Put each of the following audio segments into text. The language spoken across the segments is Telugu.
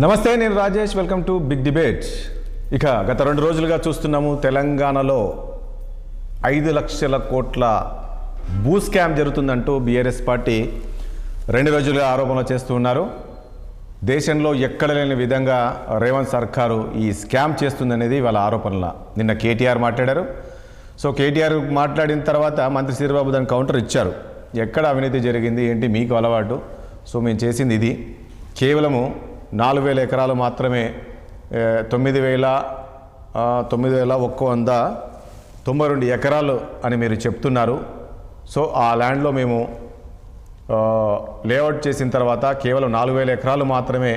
నమస్తే, నేను Rajesh. Welcome to big debate. ఇక గత 2 రోజులుగా చూస్తున్నాము, తెలంగాణలో 5 లక్షల కోట్ల భూ స్కామ్ జరుగుతుందంటూ బీఆర్ఎస్ పార్టీ 2 రోజులుగా ఆరోపణలు చేస్తూ ఉన్నారు. దేశంలో ఎక్కడ లేని విధంగా రేవంత్ సర్కారు ఈ స్కామ్ చేస్తుందనేది వాళ్ళ ఆరోపణల. నిన్న కేటీఆర్ మాట్లాడారు. సో కేటీఆర్ మాట్లాడిన తర్వాత మంత్రి శ్రీబాబు దాని కౌంటర్ ఇచ్చారు. ఎక్కడ అవినీతి జరిగింది ఏంటి మీకు అలవాటు, సో మేము చేసింది ఇది, కేవలము 4,000 ఎకరాలు మాత్రమే, 9,192 ఎకరాలు అని మీరు చెప్తున్నారు. సో ఆ ల్యాండ్లో మేము లేఅవుట్ చేసిన తర్వాత కేవలం 4,000 ఎకరాలు మాత్రమే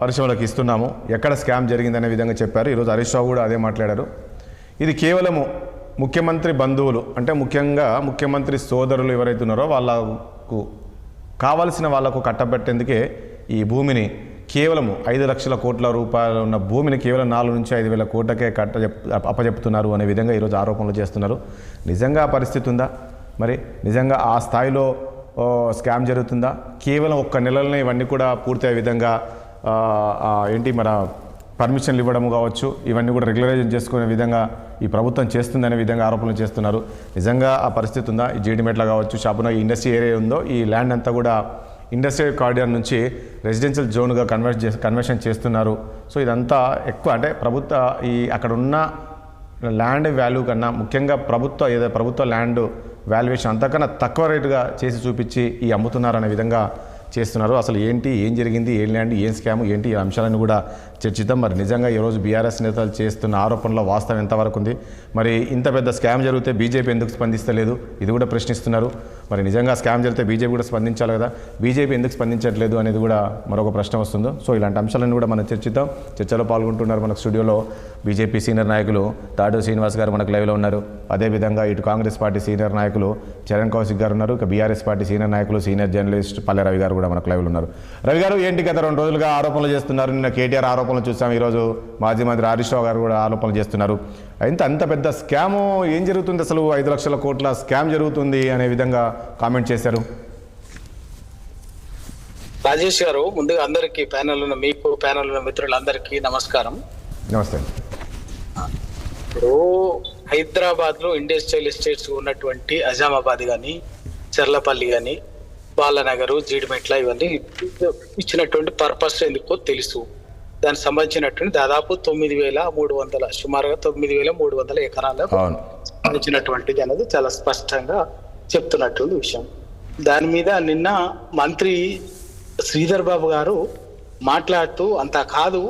పరిశ్రమలకు ఇస్తున్నాము, ఎక్కడ స్కామ్ జరిగిందనే విధంగా చెప్పారు. ఈరోజు హరీష్ రావు కూడా అదే మాట్లాడారు. ఇది కేవలము ముఖ్యమంత్రి బంధువులు, అంటే ముఖ్యంగా ముఖ్యమంత్రి సోదరులు ఎవరైతే ఉన్నారో వాళ్ళకు కావలసిన వాళ్లకు కట్టబెట్టేందుకే ఈ భూమిని కేవలము 5 లక్షల కోట్ల రూపాయలు ఉన్న భూమిని కేవలం 4 నుంచి 5,000 కోట్లకే అప్పచెప్తున్నారు అనే విధంగా ఈరోజు ఆరోపణలు చేస్తున్నారు. నిజంగా ఆ పరిస్థితి ఉందా? మరి నిజంగా ఆ స్థాయిలో స్కామ్ జరుగుతుందా? కేవలం 1 నెలలోనే ఇవన్నీ కూడా పూర్తయ్యే విధంగా మన పర్మిషన్లు ఇవ్వడం కావచ్చు, ఇవన్నీ కూడా రెగ్యులరైజేషన్ చేసుకునే విధంగా ఈ ప్రభుత్వం చేస్తుందనే విధంగా ఆరోపణలు చేస్తున్నారు. నిజంగా ఆ పరిస్థితి ఉందా? ఈ జీడిమెట్ల కావచ్చు, షాపునగర్ ఇండస్ట్రీ ఏరియా ఉందో ఈ ల్యాండ్ అంతా కూడా ఇండస్ట్రియల్ కారిడార్ నుంచి రెసిడెన్షియల్ జోన్గా కన్వర్షన్ చేస్తున్నారు. సో ఇదంతా ఎక్కువ అంటే అక్కడ ఉన్న ల్యాండ్ వాల్యూ కన్నా ముఖ్యంగా ప్రభుత్వ ల్యాండ్ వాల్యుయేషన్ అంతకన్నా తక్కువ రేటుగా చేసి చూపించి అమ్ముతున్నారు అనే విధంగా చేస్తున్నారు. అసలు ఏం జరిగింది, ఏం ల్యాండ్, ఏం స్కామ్ ఏంటి, ఈ అంశాలను కూడా చర్చిద్దాం. మరి నిజంగా ఈరోజు బీఆర్ఎస్ నేతలు చేస్తున్న ఆరోపణల వాస్తవం ఎంతవరకు ఉంది? మరి ఇంత పెద్ద స్కామ్ జరిగితే బీజేపీ ఎందుకు స్పందిస్తలేదు, ఇది కూడా ప్రశ్నిస్తున్నారు. మరి నిజంగా స్కామ్ జరిగితే బీజేపీ కూడా స్పందించాలి కదా, బీజేపీ ఎందుకు స్పందించట్లేదు అనేది కూడా మరొక ప్రశ్న వస్తుందో. సో ఇలాంటి అంశాలను కూడా మనం చర్చిద్దాం. చర్చలో పాల్గొంటున్నారు మనకు స్టూడియోలో బీజేపీ సీనియర్ నాయకులు తాడూరి శ్రీనివాస్ గారు మనకు లైవ్లో ఉన్నారు. అదేవిధంగా ఇటు కాంగ్రెస్ పార్టీ సీనియర్ నాయకులు చరణ్ కౌశిక్ గారు ఉన్నారు. ఇక బీఆర్ఎస్ పార్టీ సీనియర్ నాయకులు సీనియర్ జర్నలిస్ట్ పల్లె రవి గారు కూడా మనకు లైవ్లో ఉన్నారు. రవి గారు, ఏంటి గత 2 రోజులుగా ఆరోపణలు చేస్తున్నారు? నిన్న కేటీఆర్ ఆరోపణలు చూసాం, ఈరోజు మాజీ మంత్రి హరీష్ రావు గారు కూడా ఆరోపణలు చేస్తున్నారు. అంత పెద్ద స్కాము ఏం జరుగుతుంది, అసలు 5 లక్షల కోట్ల స్కామ్ జరుగుతుంది అనే విధంగా కామెంట్ చేశారు. రాజేష్ గారు, ముందుగా అందరికీ మీకు ప్యానెల్ ఉన్న మిత్రులందరికీ నమస్కారం. నమస్తే. ఇప్పుడు హైదరాబాద్ లో ఇండస్ట్రియల్ ఎస్టేట్స్ ఉన్నటువంటి అజామాబాద్ గాని, చెర్లపల్లి గాని, బాలనగర్, జీడిమెట్ల ఇవన్నీ ఇచ్చినటువంటి పర్పస్ ఎందుకో తెలుసు. దానికి సంబంధించినటువంటి దాదాపు 9,300 సుమారుగా 9,300 ఎకరాలకు సంబంధించినటువంటిది అనేది చాలా స్పష్టంగా చెప్తున్నటువంటి విషయం. దాని మీద నిన్న మంత్రి శ్రీధర్ బాబు గారు మాట్లాడుతూ అంతా కాదు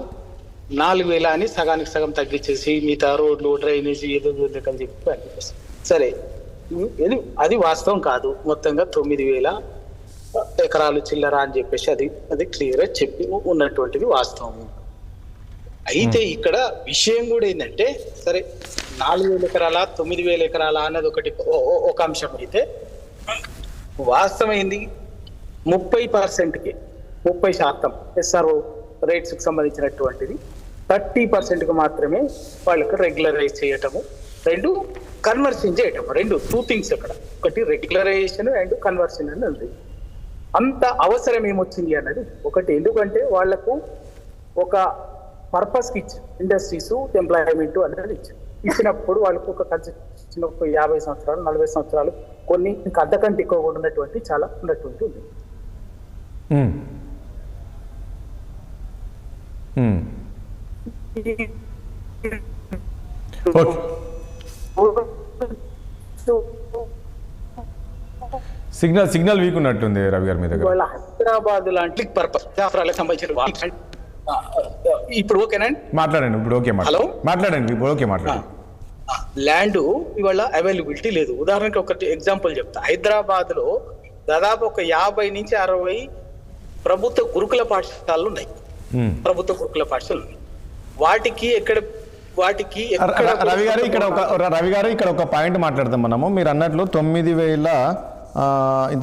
4,000 అని సగానికి సగం తగ్గించేసి మిగతా రోడ్లు, డ్రైనేజీ ఏదో అని చెప్పి సరే, అది వాస్తవం కాదు. మొత్తంగా 9,000 ఎకరాలు చిల్లర అని చెప్పేసి అది క్లియర్ గా చెప్పి ఉన్నటువంటిది వాస్తవము. అయితే ఇక్కడ విషయం కూడా ఏంటంటే, సరే 4,000 ఎకరాల 9,000 ఎకరాల అన్నది ఒక అంశం అయితే, వాస్తవం ఏంది 30%కి 30% ఎస్ఆర్ఓ రేట్స్ కి సంబంధించినటువంటిది 30%కి మాత్రమే వాళ్ళకి రెగ్యులరైజ్ చేయటము, 2 కన్వర్షన్ చేయటము, 2 థింగ్స్ అక్కడ. ఒకటి రెగ్యులరైజేషన్, 2 కన్వర్షన్ అని ఉంది. అంత అవసరం ఏమొచ్చింది అన్నది ఒకటి. ఎందుకంటే వాళ్లకు ఒక పర్పస్కి ఇచ్చి ఇండస్ట్రీస్ ఎంప్లాయ్మెంట్ అనేది ఇచ్చినప్పుడు వాళ్ళకు ఒక 50 సంవత్సరాలు 40 సంవత్సరాలు కొన్ని ఇంకా అంతకంటే ఎక్కువ కూడా ఉన్నటువంటి చాలా ఉన్నటువంటి ఉంది. సిగ్నల్ వీక్ ఉన్నట్టుంది రవి గారి మీద. వాళ్ళ హైదరాబాద్ లాంటి పర్పస్ సంబంధించిన ఇప్పుడు ఓకేనండి, మాట్లాడండి. ఇప్పుడు ఓకే, మాట్లాడండి. ఇప్పుడు ఓకే, మాట్లాడండి. ల్యాండ్ ఇవాళ అవైలబిలిటీ లేదు. ఉదాహరణకి ఒకటి ఎగ్జాంపుల్ చెప్తా. హైదరాబాద్ లో దాదాపు ఒక 50 నుంచి 60 ప్రభుత్వ గురుకుల పాఠశాలలు ఉన్నాయి. వాటికి రవి గారు ఇక్కడ ఒక పాయింట్ మాట్లాడతాం మనము. మీరు అన్నట్లు 9,000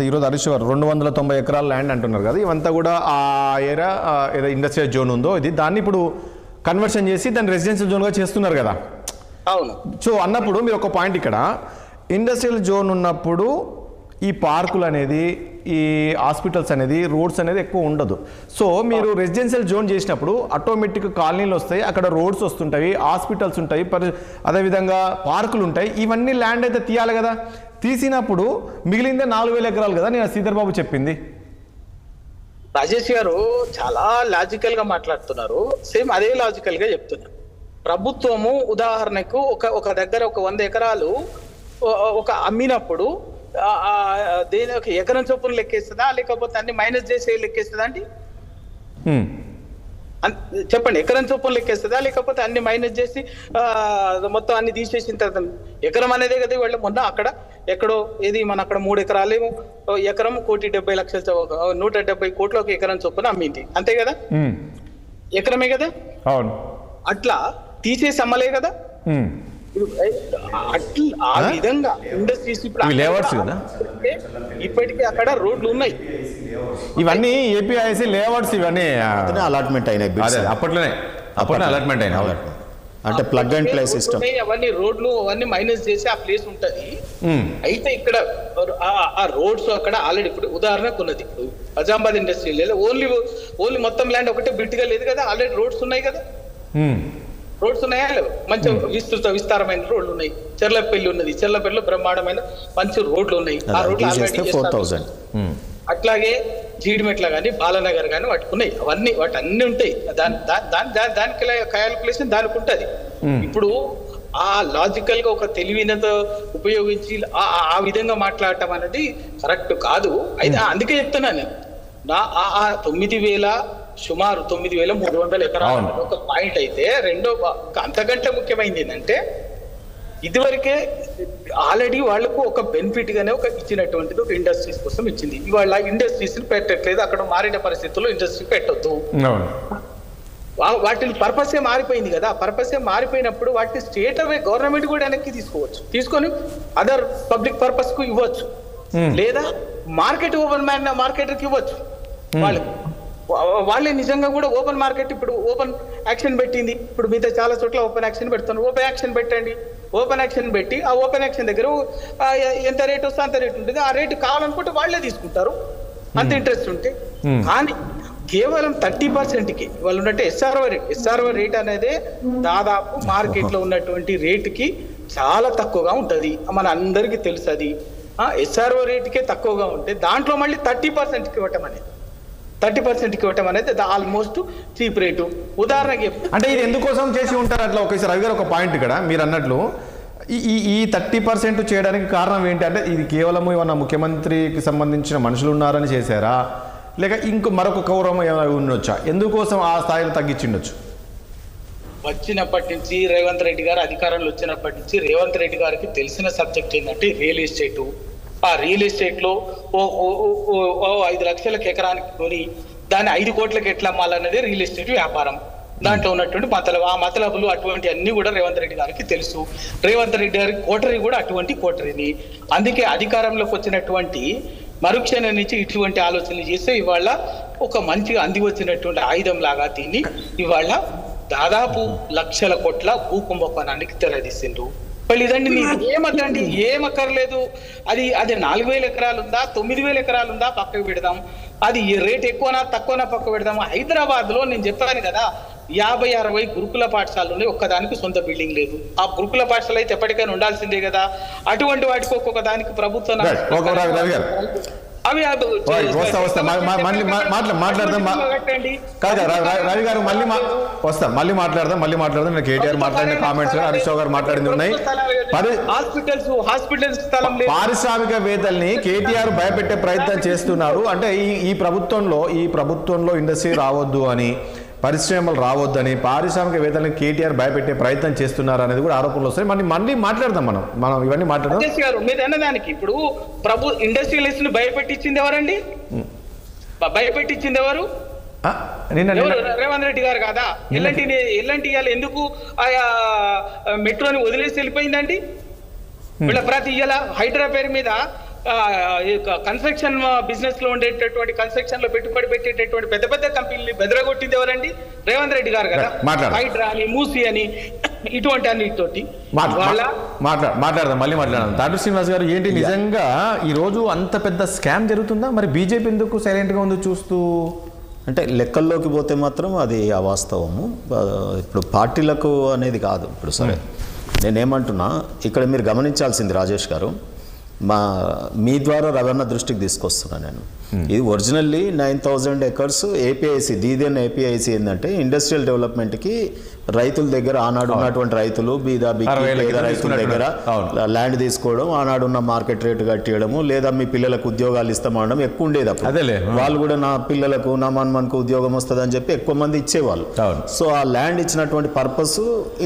ఈరోజు హరీష్ గారు 290 ఎకరాల ల్యాండ్ అంటున్నారు కదా, ఇవంతా కూడా ఆ ఏరియా ఏదో ఇండస్ట్రియల్ జోన్ ఉందో దాన్ని ఇప్పుడు కన్వర్షన్ చేసి దాన్ని రెసిడెన్షియల్ జోన్గా చేస్తున్నారు కదా. అవును. సో అన్నప్పుడు మీరు ఒక పాయింట్, ఇక్కడ ఇండస్ట్రియల్ జోన్ ఉన్నప్పుడు ఈ పార్కులు అనేది, ఈ హాస్పిటల్స్ అనేది, రోడ్స్ అనేది ఎక్కువ ఉండదు. సో మీరు రెసిడెన్షియల్ జోన్ చేసినప్పుడు ఆటోమేటిక్ కాలనీలు వస్తాయి, అక్కడ రోడ్స్ వస్తుంటాయి, హాస్పిటల్స్ ఉంటాయి, అదేవిధంగా పార్కులు ఉంటాయి. ఇవన్నీ ల్యాండ్ అయితే తీయాలి కదా. తీసినప్పుడు మిగిలిందే 4,000 ఎకరాలు కదా నేను శ్రీధర్ బాబు చెప్పింది. రాజేష్ గారు చాలా లాజికల్ గా మాట్లాడుతున్నారు, సేమ్ అదే లాజికల్ గా చెప్తున్నారు. ప్రభుత్వము ఉదాహరణకు ఒక దగ్గర ఒక 100 ఎకరాలు ఒక అమ్మినప్పుడు దేని ఒక ఎకరం చొప్పున లెక్కేస్తుందా, లేకపోతే అన్ని మైనస్ చేసి లెక్కేస్తుందా అండి? చెప్పండి, ఎకరం చొప్పున లెక్కేస్తుందా, లేకపోతే అన్ని మైనస్ చేసి మొత్తం అన్ని తీసేసిన తర్వాత ఎకరం అనేదే కదా. వాళ్ళు మొన్న అక్కడ ఎక్కడో ఏది మన అక్కడ 3 ఎకరాలేమో, ఎకరం 1,70,00,000 170 కోట్ల ఒక ఎకరం చొప్పున అమ్మింది, అంతే కదా, ఎకరమే కదా. అవును, అట్లా తీసేసి అమ్మలే కదా. ఆ విధంగా ఇండస్ట్రీస్ ఇప్పటికీ అక్కడ రోడ్లు ఉన్నాయి. ఇవన్నీ ఏపీఐసి లేఅవుట్స్, ఇవన్నీ అలాట్మెంట్ అయినాయి అప్పట్లోనే అలాట్మెంట్ అయినాయి. అంటే ప్లగ్ అండ్ ప్లే సిస్టమ్, అవన్నీ రోడ్లు అవన్నీ మైనస్ చేసి ఆ ప్లేస్ ఉంటది. అయితే ఇక్కడ ఆ రోడ్స్ అక్కడ ఆల్రెడీ ఇప్పుడు ఉదాహరణకు ఉన్నది, ఇప్పుడు అజామాబాద్ ఇండస్ట్రీ లేదు, ఓన్లీ మొత్తం ల్యాండ్ ఒకటే బిట్ గా లేదు కదా, ఆల్రెడీ రోడ్స్ ఉన్నాయి కదా. రోడ్స్ ఉన్నాయా లేవు? మంచి విస్తారమైన రోడ్లు ఉన్నాయి. చెర్లపల్లి ఉన్నది, చెర్లపల్లిలో బ్రహ్మాండమైన మంచి రోడ్లు ఉన్నాయి. ఆ రోడ్లు ఆల్రెడీ 4,000. అట్లాగే జీడిమెట్ల కానీ బాలనగర్ కానీ వాటికున్నాయి, వాటి అన్ని ఉంటాయి. దానికి క్యాల్కులేషన్ దానికి ఉంటుంది. ఇప్పుడు ఆ లాజికల్ గా ఒక తెలివినతో ఉపయోగించి ఆ విధంగా మాట్లాడటం అనేది కరెక్ట్ కాదు. అయితే అందుకే చెప్తున్నాను నేను, సుమారు 9,300 ఎకరాలు ఒక పాయింట్. అయితే రెండో అంతకంటే ముఖ్యమైనది ఏంటంటే, ఇదివరకే ఆల్రెడీ వాళ్లకు ఒక బెనిఫిట్ గానే ఒక ఇచ్చినటువంటిది ఒక ఇండస్ట్రీస్ కోసం ఇచ్చింది. ఇవాళ ఇండస్ట్రీస్ పెట్టట్లేదు, అక్కడ మారిన పరిస్థితుల్లో ఇండస్ట్రీ పెట్టొద్దు. వాటిని పర్పసే మారిపోయింది కదా. పర్పసే మారిపోయినప్పుడు వాటిని స్టేట్ అవే గవర్నమెంట్ కూడా వెనక్కి తీసుకొని అదర్ పబ్లిక్ పర్పస్ కు ఇవ్వచ్చు, లేదా ఓపెన్ మార్కెట్కి ఇవ్వచ్చు. వాళ్ళే నిజంగా కూడా ఓపెన్ మార్కెట్ ఇప్పుడు ఓపెన్ యాక్షన్ పెట్టింది. ఇప్పుడు మిగతా చాలా చోట్ల ఓపెన్ యాక్షన్ పెడుతున్నారు. ఓపెన్ యాక్షన్ పెట్టండి. ఓపెన్ యాక్షన్ పెట్టి ఆ ఓపెన్ యాక్షన్ దగ్గర ఎంత రేట్ వస్తే అంత రేట్ ఉంటుంది. ఆ రేటు కావాలనుకుంటే వాళ్ళే తీసుకుంటారు, అంత ఇంట్రెస్ట్ ఉంటే. కానీ కేవలం 30%కి వాళ్ళు ఉన్నట్టు ఎస్ఆర్ఓ రేట్ అనేది దాదాపు మార్కెట్ లో ఉన్నటువంటి రేటుకి చాలా తక్కువగా ఉంటది. మన అందరికీ తెలుసు అది. ఎస్ఆర్ఓ రేటుకే తక్కువగా ఉంటే దాంట్లో మళ్ళీ 30%కి ఇవ్వటం అనేది ఆల్మోస్ట్ చీప్ రేటు. ఉదాహరణకి అంటే ఇది ఎందుకోసం చేసి ఉంటారు అట్లా? ఒకేసారి రవి గారు ఒక పాయింట్ ఇక్కడ మీరు అన్నట్లు ఈ 30% చేయడానికి కారణం ఏంటి అంటే, ఇది కేవలం ఏమన్నా ముఖ్యమంత్రికి సంబంధించిన మనుషులు ఉన్నారని చేశారా, లేక ఇంకో మరొక గౌరవం ఏమైనా ఉండొచ్చా? ఎందుకోసం ఆ స్థాయిలో తగ్గించిండొచ్చు? వచ్చినప్పటి నుంచి రేవంత్ రెడ్డి గారు అధికారంలో వచ్చినప్పటి నుంచి రేవంత్ రెడ్డి గారికి తెలిసిన సబ్జెక్ట్ ఏంటంటే రియల్ ఎస్టేట్. ఆ రియల్ ఎస్టేట్ లో 5 లక్షలకు ఎకరానికి కొని దాన్ని 5 కోట్లకి ఎట్లా అమ్మాలనేది రియల్ ఎస్టేట్ వ్యాపారం. దాంట్లో ఉన్నటువంటి మతలబులు అటువంటి అన్ని కూడా రేవంత్ రెడ్డి గారికి తెలుసు. రేవంత్ రెడ్డి గారి కోటరీ కూడా అటువంటి కోటరీని. అందుకే అధికారంలోకి వచ్చినటువంటి మరుక్షణం నుంచి ఇటువంటి ఆలోచనలు చేస్తే ఇవాళ ఒక మంచిగా అంది వచ్చినటువంటి ఆయుధం లాగా దీన్ని ఇవాళ దాదాపు లక్షల కోట్ల భూ కుంభకోణానికి తెరదీసిండ్రు. మళ్ళీ ఇదండి ఏమద్దండి, ఏమక్కర్లేదు. అది 4,000 ఎకరాలు ఉందా, 9,000 ఎకరాలు ఉందా, పక్కకు పెడదాం. అది రేట్ ఎక్కువనా తక్కువనా పక్క పెడదాం. హైదరాబాద్ లో నేను చెప్పాను కదా, 50-60 గురుకుల పాఠశాలలు ఉన్నాయి, ఒక్కదానికి సొంత బిల్డింగ్ లేదు. ఆ గురుకుల పాఠశాల అయితే ఎప్పటికైనా ఉండాల్సిందే కదా. అటువంటి వాటికి ఒక్కొక్క దానికి ప్రభుత్వం రవి గారు మళ్ళీ మాట్లాడదాం. కేటీఆర్ మాట్లాడిన కామెంట్స్, హరీష్ రావు గారు మాట్లాడింది ఉన్నాయి. హాస్పిటల్స్ పారిశ్రామికవేత్తల్ని కేటీఆర్ భయపెట్టే ప్రయత్నం చేస్తున్నారు. అంటే ఈ ప్రభుత్వంలో ఇండస్ట్రీ రావద్దు అని, పరిశ్రమలు రావద్దని పారిశ్రామికవేత్తల్ని కేటీఆర్ భయపెట్టే ప్రయత్నం చేస్తున్నారు అనేది కూడా ఆరోపణలు వస్తాయి. మళ్ళీ మాట్లాడదాం మనం ఇవన్నీ మాట్లాడదాం. మీరు అన్నదానికి ఇప్పుడు ఇండస్ట్రియలిస్ట్ ని భయపెట్టించింది ఎవరండి? భయపెట్టించింది ఎవరు? రేవంత్ రెడ్డి గారు కాదా? ఎల్లంటి ఎందుకు మెట్రోని వదిలేసి వెళ్ళిపోయిందండి? వీళ్ళ ప్రతి హైడ్రా పేరు మీద కన్స్ట్రక్షన్ బిజినెస్ లో ఉండేటటువంటి కన్స్ట్రక్షన్ లో పెట్టుబడి పెట్టేటటువంటి పెద్ద పెద్ద కంపెనీలు బెదరగొట్టింది ఎవరండి? రేవంత్ రెడ్డి గారు కదా. హైడ్రా అని, మూసి అని, ఇటువంటి అన్నిటితోటి మాట్లాడదాం, మళ్ళీ మాట్లాడదాం. తాడు శ్రీనివాస్ గారు, ఏంటి నిజంగా ఈ రోజు అంత పెద్ద స్కామ్ జరుగుతుందా? మరి బీజేపీ ఎందుకు సైలెంట్ గా ఉంది చూస్తూ? అంటే లెక్కల్లోకి పోతే మాత్రం అది అవాస్తవము. ఇప్పుడు పార్టీలకు అనేది కాదు. ఇప్పుడు సరే, నేనేమంటున్నా, ఇక్కడ మీరు గమనించాల్సింది రాజేష్ గారు, మీ ద్వారా రవాణా దృష్టికి తీసుకొస్తున్నా నేను. ఇది ఒరిజినల్లీ 9,000 acres ఏపీఐసి, దీదేన్ ఏపీఐసి ఏంటంటే ఇండస్ట్రియల్ డెవలప్మెంట్కి రైతుల దగ్గర, ఆనాడు ఉన్నటువంటి రైతులు పేద రైతుల దగ్గర ల్యాండ్ తీసుకోవడం, ఆనాడున్న మార్కెట్ రేటు కట్టియడము, లేదా మీ పిల్లలకు ఉద్యోగాలు ఇస్తామనడం ఎక్కువ ఉండేది. అప్పుడు వాళ్ళు కూడా నా పిల్లలకు, నా మన్మన్కు ఉద్యోగం వస్తుంది అని చెప్పి ఎక్కువ మంది ఇచ్చేవాళ్ళు. సో ఆ ల్యాండ్ ఇచ్చినటువంటి పర్పస్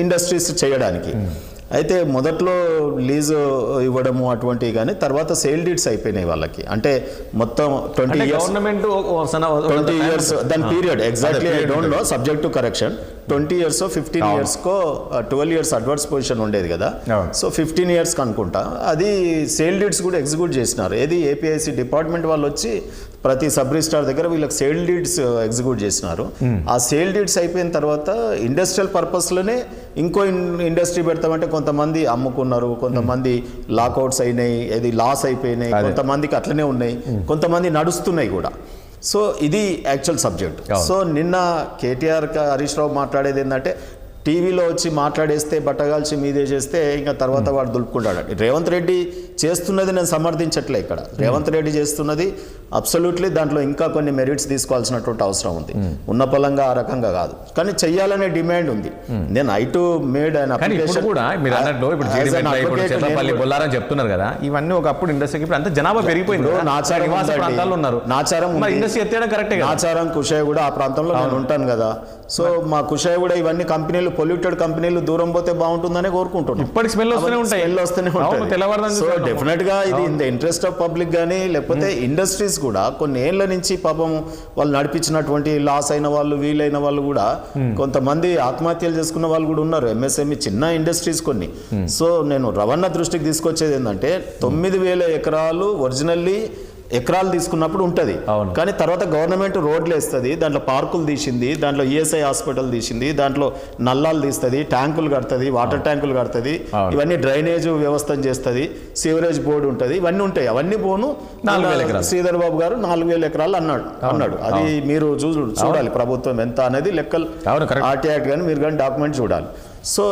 ఇండస్ట్రీస్ చేయడానికి. అయితే మొదట్లో లీజు ఇవ్వడము అటువంటివి, కానీ తర్వాత సేల్ డీడ్స్ అయిపోయినాయి వాళ్ళకి. అంటే మొత్తం 20 years దాని period exactly I don't know, subject to correction. 20 years 15 years 12 years advance position ఉండేది కదా. సో 15 years అనుకుంటా అది సేల్ డీడ్స్ కూడా ఎగ్జిక్యూట్ చేసినారు. ఏది ఏపీఐసి డిపార్ట్మెంట్ వాళ్ళు వచ్చి ప్రతి సబ్ రిజిస్ట్రార్ దగ్గర వీళ్ళకి సేల్ డీడ్స్ ఎగ్జిక్యూట్ చేసినారు. ఆ సేల్ డీడ్స్ అయిపోయిన తర్వాత ఇండస్ట్రియల్ పర్పస్లోనే ఇంకో ఇండస్ట్రీ పెడతామంటే కొంతమంది అమ్ముకున్నారు, కొంతమంది లాకౌట్స్ అయినాయి, ఇది లాస్ అయిపోయినాయి, కొంతమందికి అట్లనే ఉన్నాయి, కొంతమంది నడుస్తున్నాయి కూడా. సో ఇది యాక్చువల్ సబ్జెక్ట్. సో నిన్న కేటీఆర్ హరీష్ రావు మాట్లాడేది ఏంటంటే, టీవీలో వచ్చి మాట్లాడేస్తే బట్టగాల్చి మీదే చేస్తే ఇంకా తర్వాత వాడు దులుపుకుంటాడు. రేవంత్ రెడ్డి చేస్తున్నది నేను సమర్థించట్లే. ఇక్కడ రేవంత్ రెడ్డి చేస్తున్నది అబ్సల్యూట్లీ దాంట్లో ఇంకా కొన్ని మెరిట్స్ తీసుకోవాల్సినటువంటి అవసరం ఉంది. ఉన్న పలంగా ఆ రకంగా కాదు, కానీ చెయ్యాలనే డిమాండ్ ఉంది. నేను ఐ2 మేడ్ అండ్ అప్లికేషన్ కూడా మీరు అన్నట్లు ఇప్పుడు చెప్తున్నారు కదా, ఇవన్నీ ఒకప్పుడు ఇండస్ట్రీకి ఇప్పుడు అంతా జనాభా పెరిగిపోయింది. ప్రాంతాల్లో ఉన్నారు, నాచారం ఇండస్ట్రీ ఎత్తేయడం కరెక్టే. నాచారం, కుషాయి కూడా ఆ ప్రాంతంలో నేను ఉంటాను కదా. సో మా కుషాయి కూడా ఇవన్నీ కంపెనీలు, పొల్యూటెడ్ కంపెనీలు దూరం పోతే బాగుంటుందని కోరుకుంటున్నాను. ఇప్పటికి స్మెల్ వస్తూనే ఉంటాయి. సో డెఫినెట్ గా ఇది in the interest of public కానీ, లేకపోతే ఇండస్ట్రీస్ కూడా కొన్ని ఏళ్ల నుంచి పాపం వాళ్ళు నడిపించినటువంటి లాస్ అయిన వాళ్ళు, వీలైన వాళ్ళు కూడా కొంతమంది ఆత్మహత్యలు చేసుకున్న వాళ్ళు కూడా ఉన్నారు. ఎంఎస్ఎంఈ చిన్న ఇండస్ట్రీస్ కొన్ని. సో నేను రవాణా దృష్టికి తీసుకొచ్చేది ఏంటంటే, 9,000 ఎకరాలు ఒరిజినల్లీ ఎకరాలు తీసుకున్నప్పుడు ఉంటుంది, కానీ తర్వాత గవర్నమెంట్ రోడ్లు వేస్తుంది, దాంట్లో పార్కులు తీసింది, దాంట్లో ఈఎస్ఐ హాస్పిటల్ తీసింది, దాంట్లో నల్లాలు తీస్తుంది, ట్యాంకులు కడుతుంది, వాటర్ ట్యాంకులు కడుతుంది, ఇవన్నీ డ్రైనేజ్ వ్యవస్థను చేస్తుంది, సీవరేజ్ బోర్డు ఉంటుంది, ఇవన్నీ ఉంటాయి. అవన్నీ పోను 4,000 ఎకరాలు. శ్రీధర్ బాబు గారు 4,000 ఎకరాలు అన్నాడు. అది మీరు చూడాలి ప్రభుత్వం ఎంత అనేది లెక్కలు, ఆర్టీ యాక్ట్ కానీ మీరు కానీ డాక్యుమెంట్ చూడాలి. సో